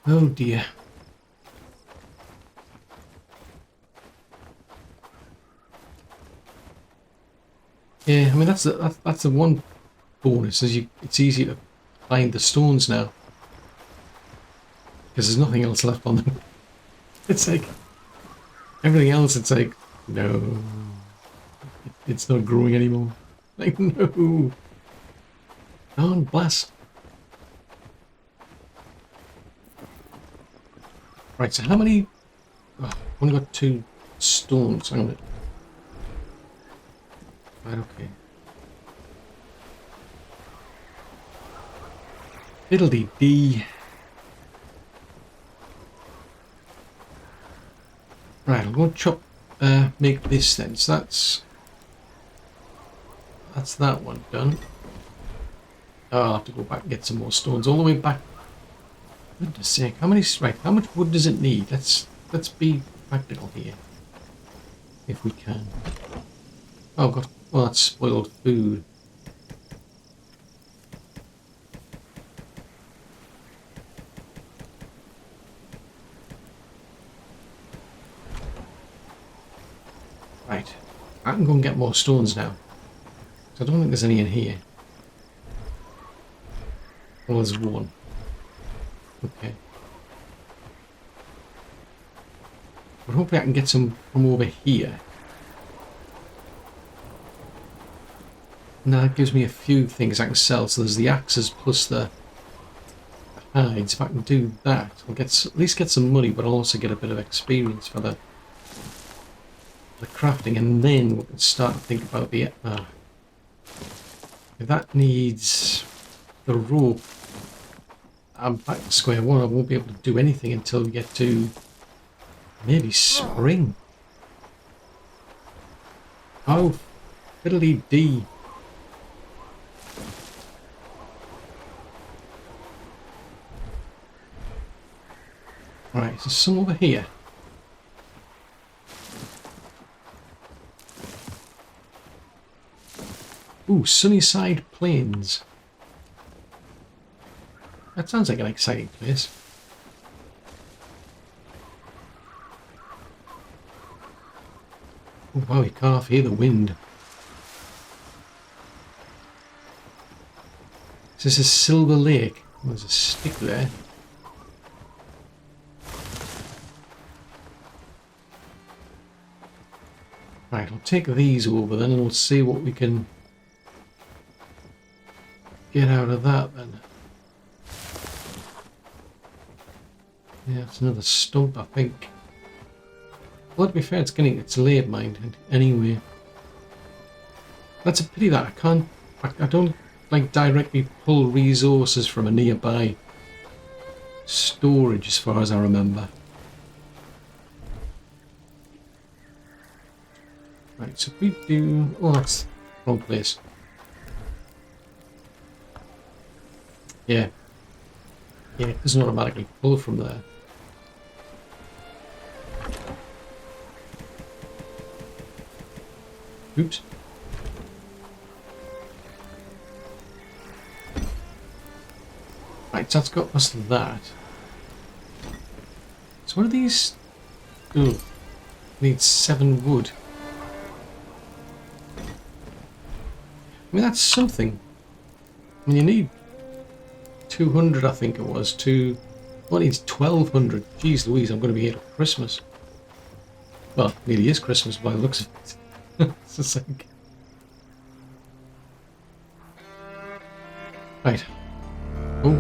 Oh dear. Yeah, I mean that's the one bonus is it's easy to find the stones now because there's nothing else left on them. It's like everything else. It's like no, it's not growing anymore. Like no, oh blast. Right, so how many? Oh, I've only got 2 stones. Hang on. Right, okay. Fiddly-dee. Right, I'm going to make this then. So that's that one done. Oh, I'll have to go back and get some more stones all the way back. Goodness sake, how much wood does it need? Let's be practical here. If we can. Oh god, well that's spoiled food. Right, I can go and get more stones now. So I don't think there's any in here. Well, there's one. Okay. But hopefully I can get some from over here. Now that gives me a few things I can sell. So there's the axes plus the hides. If I can do that, I'll at least get some money, but I'll also get a bit of experience for the crafting. And then we can start to think about the... if that needs the rope, I'm back to square one. I won't be able to do anything until we get to maybe spring. Oh, fiddly-dee. Right, so some over here. Ooh, Sunnyside Plains. That sounds like an exciting place. Oh wow, you can't half hear the wind. This is Silver Lake. There's a stick there. Right, I'll take these over then and we'll see what we can get out of that then. Yeah, it's another stump, I think. Well, to be fair, it's late mined anyway. That's a pity that I don't like directly pull resources from a nearby storage as far as I remember. Right, so if we do... Oh, that's the wrong place. Yeah. Yeah, it doesn't automatically pull from there. Oops. Right, so that's got us that. So what are these? Oh, need 7 wood. I mean, that's something. I mean, you need 200, I think it was. What needs 1,200? Jeez Louise, I'm going to be here at Christmas. Well, it nearly is Christmas by the looks of it. It's just like... Right. Oh.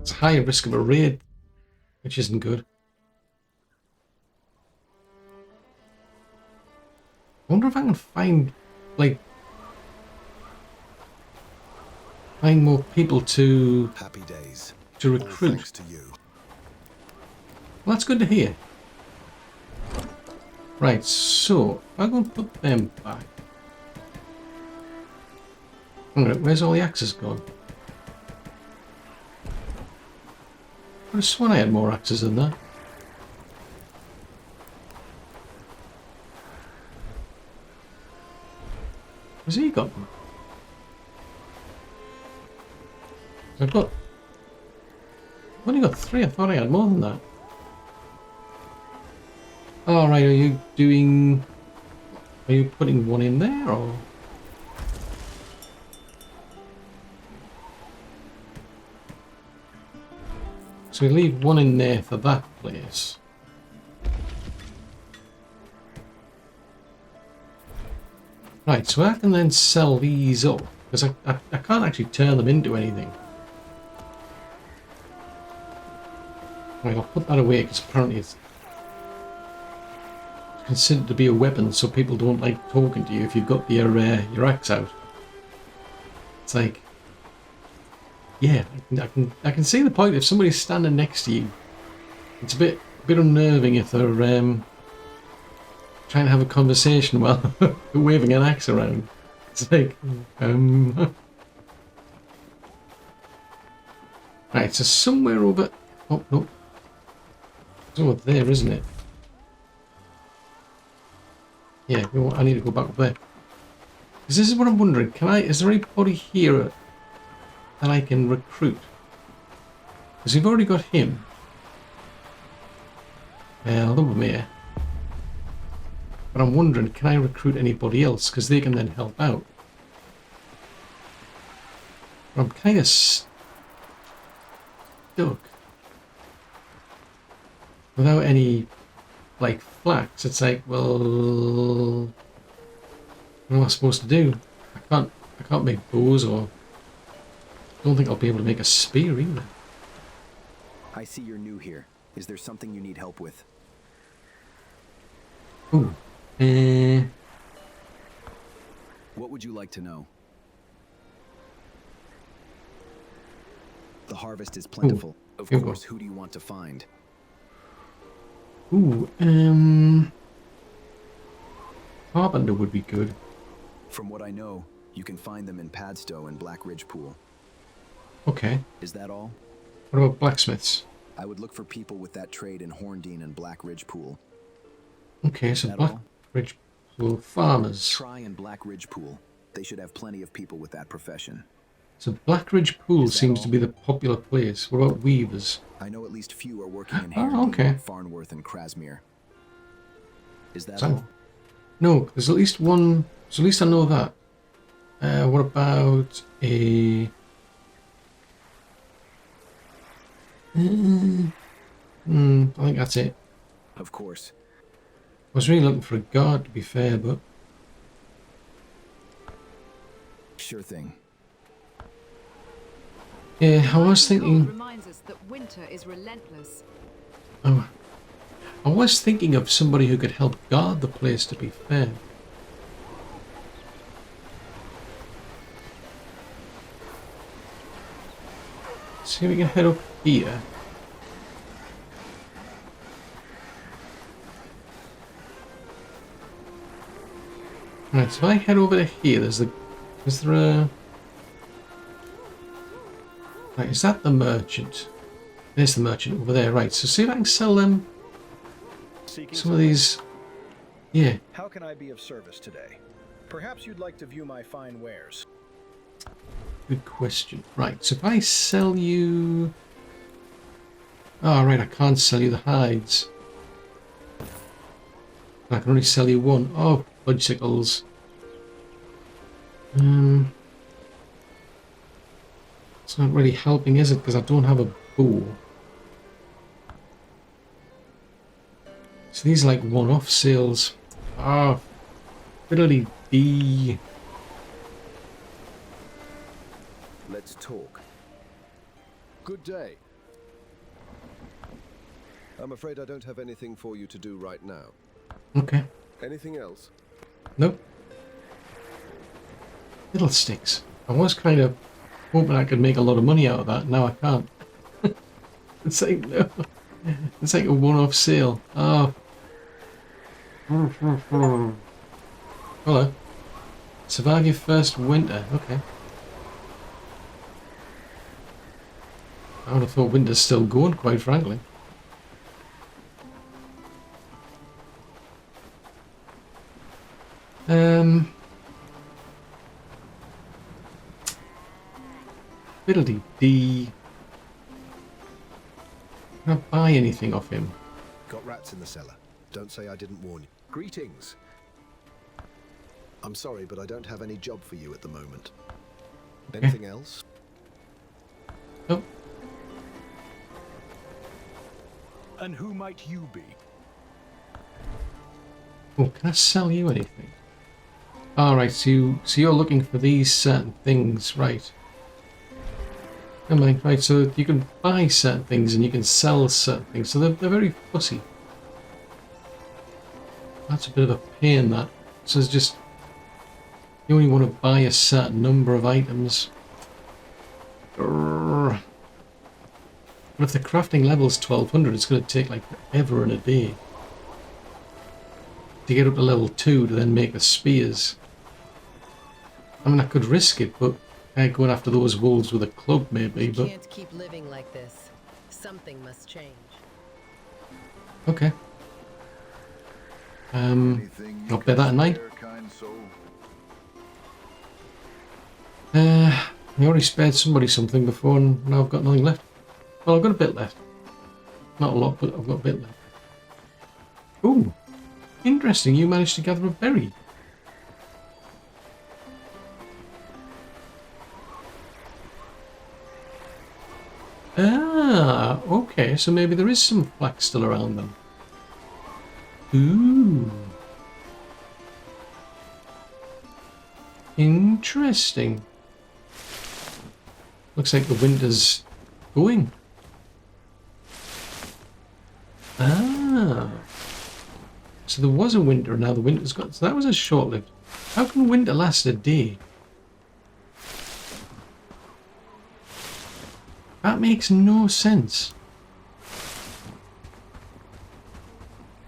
It's a higher risk of a raid, which isn't good. I wonder if I can find, like... find more people to... Happy days. to All recruit. thanks to you. Well, that's good to hear. Right, so I'm going to put them back. Alright, where's all the axes gone? I just sworn I had more axes than that. Has he got them? I've only got 3. I thought I had more than that. Alright, are you putting one in there or? So we leave one in there for that place. Right, so I can then sell these up, because I can't actually turn them into anything. Right, I'll put that away, because apparently it's considered to be a weapon, so people don't like talking to you if you've got your axe out. It's like, yeah, I can see the point. If somebody's standing next to you, it's a bit unnerving if they're trying to have a conversation while they're waving an axe around. It's like, right, so somewhere over. Oh no, it's over there, isn't it? Yeah, I need to go back up there. Because this is what I'm wondering. Is there anybody here that I can recruit? Because we've already got him. Over here. But I'm wondering, can I recruit anybody else? Because they can then help out. But I'm kind of stuck. Without any, like, flax. It's like, well, what am I supposed to do? I can't make bows, or I don't think I'll be able to make a spear either. I see you're new here. Is there something you need help with? Ooh. What would you like to know? The harvest is plentiful. Of course, who do you want to find? Ooh, Carpenter would be good. From what I know, you can find them in Padstow and Black Ridge Pool. Okay. Is that all? What about blacksmiths? I would look for people with that trade in Horndean and Black Ridge Pool. Okay, so Black Ridge Pool farmers. Try and Black Ridge Pool. They should have plenty of people with that profession. So Black Ridge Pool seems to be the popular place. What about weavers? I know at least few are working in Oh, okay. Farnworth, and Krasmere. Is that So, all? no, there's at least one. So at least I know that. What about a? I think that's it. Of course. I was really looking for a guard, to be fair, but Sure thing. yeah, I was thinking. Reminds us that winter is relentless. Oh, I was thinking of somebody who could help guard the place, to be fair. See if we can head up here. Right, so if I head over to here, is there a... Right, is that the merchant? There's the merchant over there, right, so see if I can sell them some of these... Yeah. How can I be of service today? Perhaps you'd like to view my fine wares. Good question. Right, so if I sell you... Oh, right, I can't sell you the hides. I can only sell you one. Oh, fudgesicles. It's not really helping, is it? Because I don't have a bow. So these are like one-off sales. Ah, fiddly dee. Let's talk. Good day. I'm afraid I don't have anything for you to do right now. Okay. Anything else? Nope. Fiddlesticks. I was kind of hoping I could make a lot of money out of that. Now I can't. It's like, no. It's like a one-off sale. Oh. Hello. Survive your first winter. Okay. I would have thought winter's still going, quite frankly. Fiddle-dee-dee. Can I buy anything off him? Got rats in the cellar. Don't say I didn't warn you. Greetings. I'm sorry, but I don't have any job for you at the moment. Anything else? Oh. And who might you be? Oh, can I sell you anything? Alright, so you're looking for these certain things, right. Never mind, right, so you can buy certain things and you can sell certain things, so they're very fussy. That's a bit of a pain, that. So it's just, you only want to buy a certain number of items. But if the crafting level's 1200, it's going to take like forever and a day to get up to level 2 to then make the spears. I mean, I could risk it, but going after those wolves with a club maybe, but... You can't keep living like this. Something must change. Okay. I'll bear that in mind. I already spared somebody something before and now I've got nothing left. Well, I've got a bit left. Not a lot, but I've got a bit left. Ooh, interesting. You managed to gather a berry. Ah, okay. So maybe there is some flax still around then. Ooh. Interesting. Looks like the winter's going. Ah. So there was a winter and now the winter's gone. So that was a short-lived. How can winter last a day? That makes no sense.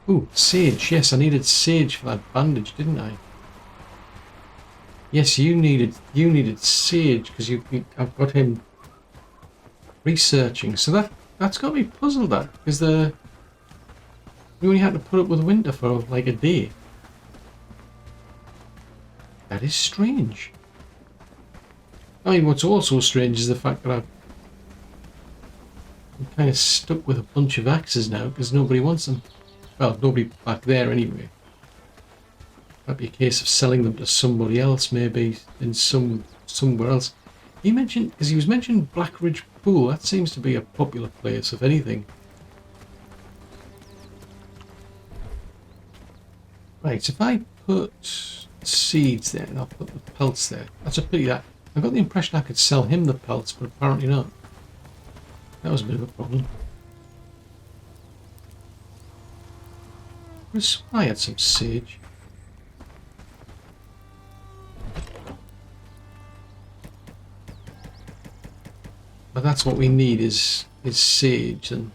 Ooh, sage. Yes, I needed sage for that bandage, didn't I? Yes, you needed sage because I've got him researching. So that's got me puzzled, that, because we only had to put up with winter for like a day. That is strange. I mean, what's also strange is the fact that I'm kind of stuck with a bunch of axes now because nobody wants them. Well, nobody back there anyway. Might be a case of selling them to somebody else, maybe in somewhere else. He mentioned, because he was mentioning Black Ridge Pool. That seems to be a popular place, if anything. Right, so if I put seeds there and I'll put the pelts there. That's a pity that. I got the impression I could sell him the pelts, but apparently not. That was a bit of a problem. I had some sage. But that's what we need is sage. And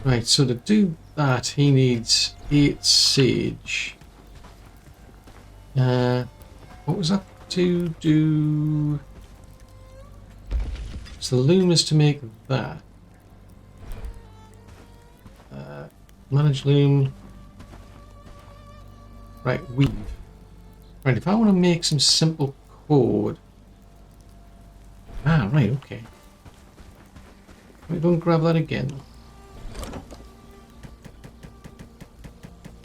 right, so to do that he needs 8 sage. What was that to do? So the loom is to make that. Manage loom. Right, weave. Right, if I want to make some simple cord. Ah, right, okay. We don't grab that again.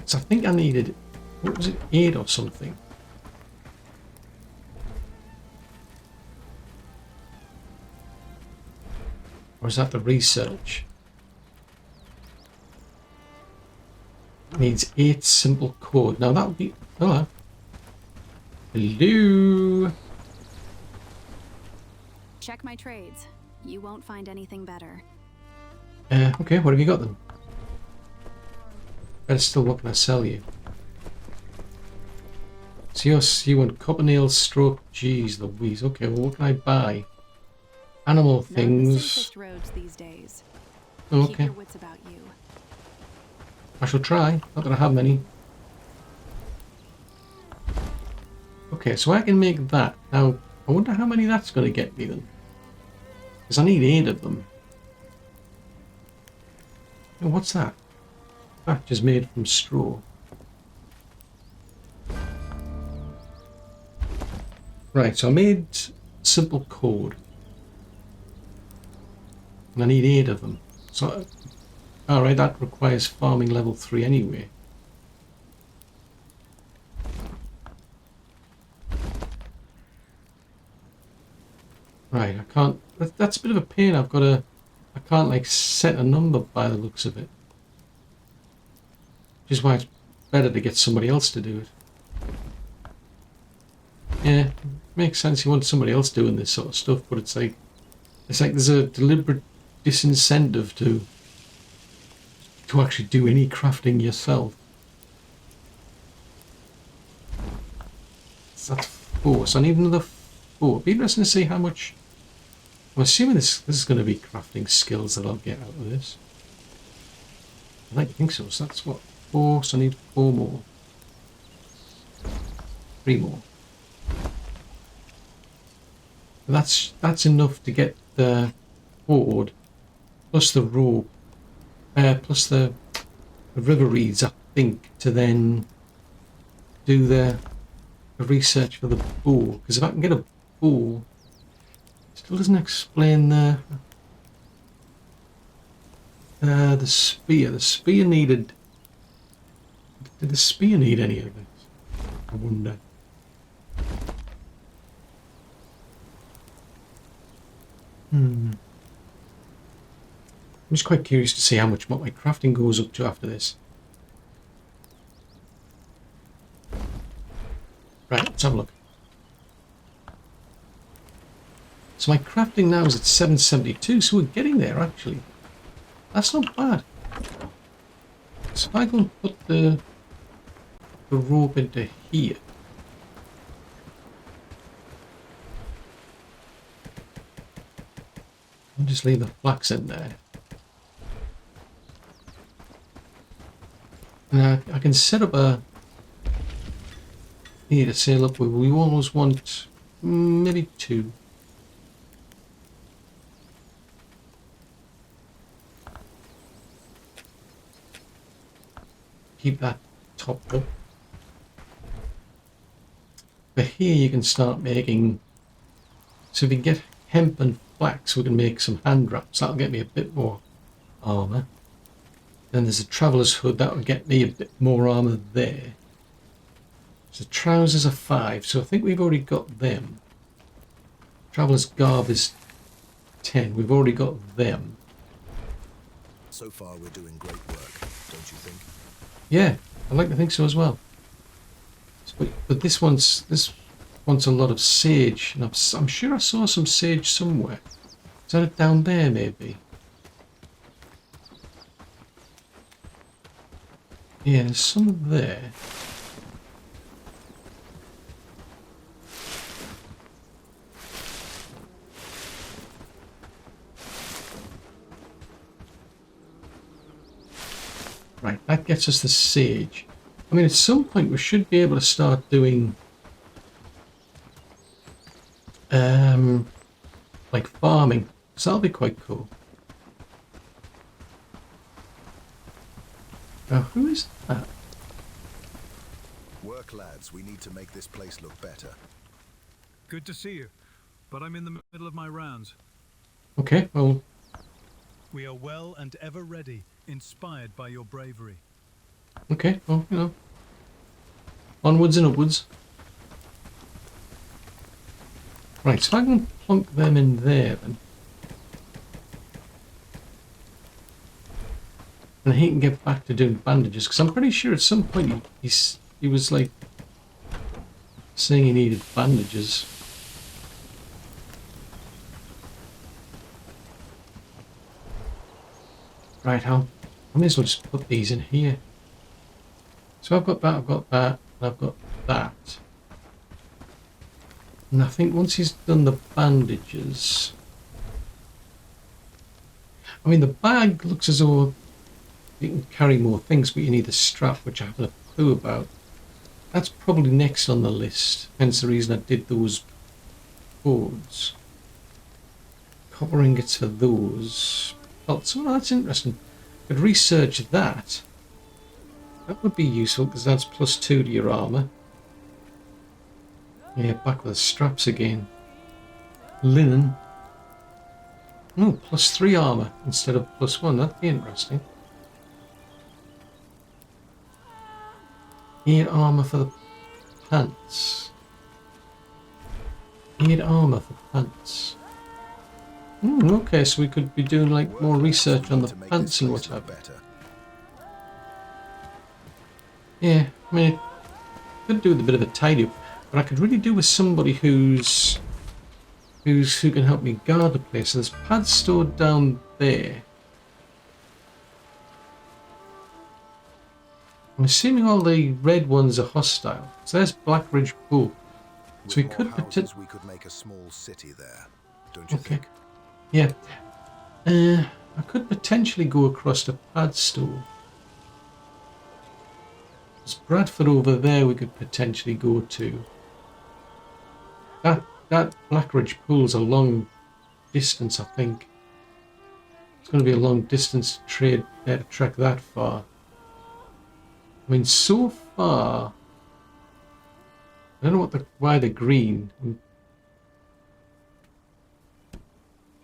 So I think I needed, what was it, 8 or something? Or is that the research? Needs 8 simple code. Now that would be... Hello. Hello. Check my trades. You won't find anything better. Okay, what have you got then? Better still, what can I sell you? So you want copper nails, stroke, geez Louise. Okay, well what can I buy? Animal things. Not the safest roads these days. Oh, Keep okay. your wits about you. I shall try. Not that I have many. Okay, so I can make that. Now, I wonder how many that's going to get me then. Because I need 8 of them. Oh, what's that? Thatch is made from straw. Right, so I made simple code. And I need 8 of them. So, alright, that requires farming level 3 anyway. Right, I can't... That's a bit of a pain. I can't, like, set a number by the looks of it. Which is why it's better to get somebody else to do it. Yeah, makes sense. You want somebody else doing this sort of stuff, but it's like there's a deliberate disincentive to actually do any crafting yourself. So that's 4. So I need another 4. It'd be interesting to see how much. I'm assuming this is going to be crafting skills that I'll get out of this. I don't think so. So that's what, 4. So I need 4 more. 3 more. That's enough to get the board, plus the rope, plus the river reeds, I think, to then do the research for the bow. Because if I can get a bow, it still doesn't explain the spear. The spear needed. Did the spear need any of it? I wonder. I'm just quite curious to see how much my crafting goes up to after this. Right, let's have a look. So my crafting now is at 772, so we're getting there actually. That's not bad. So if I go and put the rope into here. I'll just leave the flax in there. Now I can set up a here to say, look, we almost want maybe 2. Keep that topped up. But here you can start making. So if you get hemp and flax, we can make some hand wraps. That'll get me a bit more armor. Then there's a traveller's hood. That will get me a bit more armor there. So trousers are 5. So I think we've already got them. Traveller's garb is 10. We've already got them. So far, we're doing great work, don't you think? Yeah, I like to think so as well. But this wants a lot of sage, and I'm sure I saw some sage somewhere. Is that it down there, maybe? Yeah, there's some there. Right, that gets us the sage. I mean, at some point we should be able to start doing like farming. So that'll be quite cool. Now, who is that? Work, lads. We need to make this place look better. Good to see you, but I'm in the middle of my rounds. Okay, well, We are well and ever ready, inspired by your bravery. okay, well, you know, onwards and upwards. Right, so I can plonk them in there then. And he can get back to doing bandages, because I'm pretty sure at some point he was like saying he needed bandages. Right, I may as well just put these in here. So I've got that, and I've got that. And I think once he's done the bandages... I mean, the bag looks as though you can carry more things, but you need a strap, which I haven't a clue about. That's probably next on the list, hence the reason I did those boards. Copper ingots for those. Oh, so that's interesting. Could research that. That would be useful because that's +2 to your armor. Yeah, back with the straps again. Linen. Oh, +3 armor instead of +1. That'd be interesting. 8 armor for the pants. 8 armor for pants. Okay, so we could be doing like more research on the pants and what have you. Yeah, I mean, I could do with a bit of a tidy up, but I could really do with somebody who can help me guard the place. So there's pads stored down there. I'm assuming all the red ones are hostile. So there's Black Ridge Pool. So we could we could make a small city there, don't you think? Yeah. I could potentially go across to Padstow. There's Bradford over there we could potentially go to. That Black Ridge Pool's a long distance, I think. It's going to be a long distance to trade there to trek that far. I mean, so far, I don't know why they're green.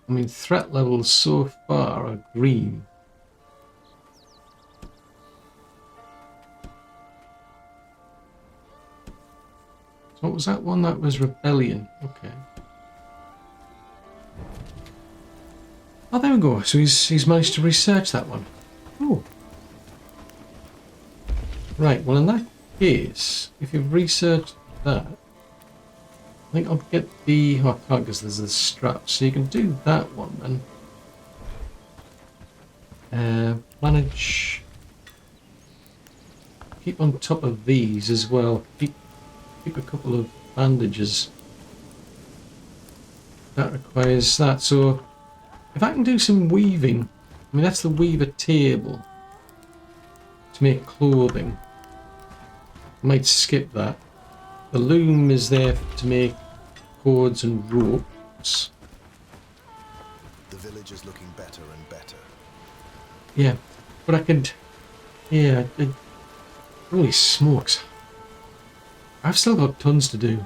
I mean, threat levels so far are green. So what was that one? That was Rebellion. Okay. Oh, there we go. So he's managed to research that one. Oh. Right, well in that case, if you've researched that, I think I'll get the... Oh, I can't because there's the straps, so you can do that one then. Manage... Keep on top of these as well. Keep a couple of bandages. That requires that, so... If I can do some weaving, I mean that's the weaver table to make clothing. I might skip that. The loom is there to make cords and ropes. The village is looking better and better. Yeah, but I could... Yeah, holy smokes. I've still got tons to do.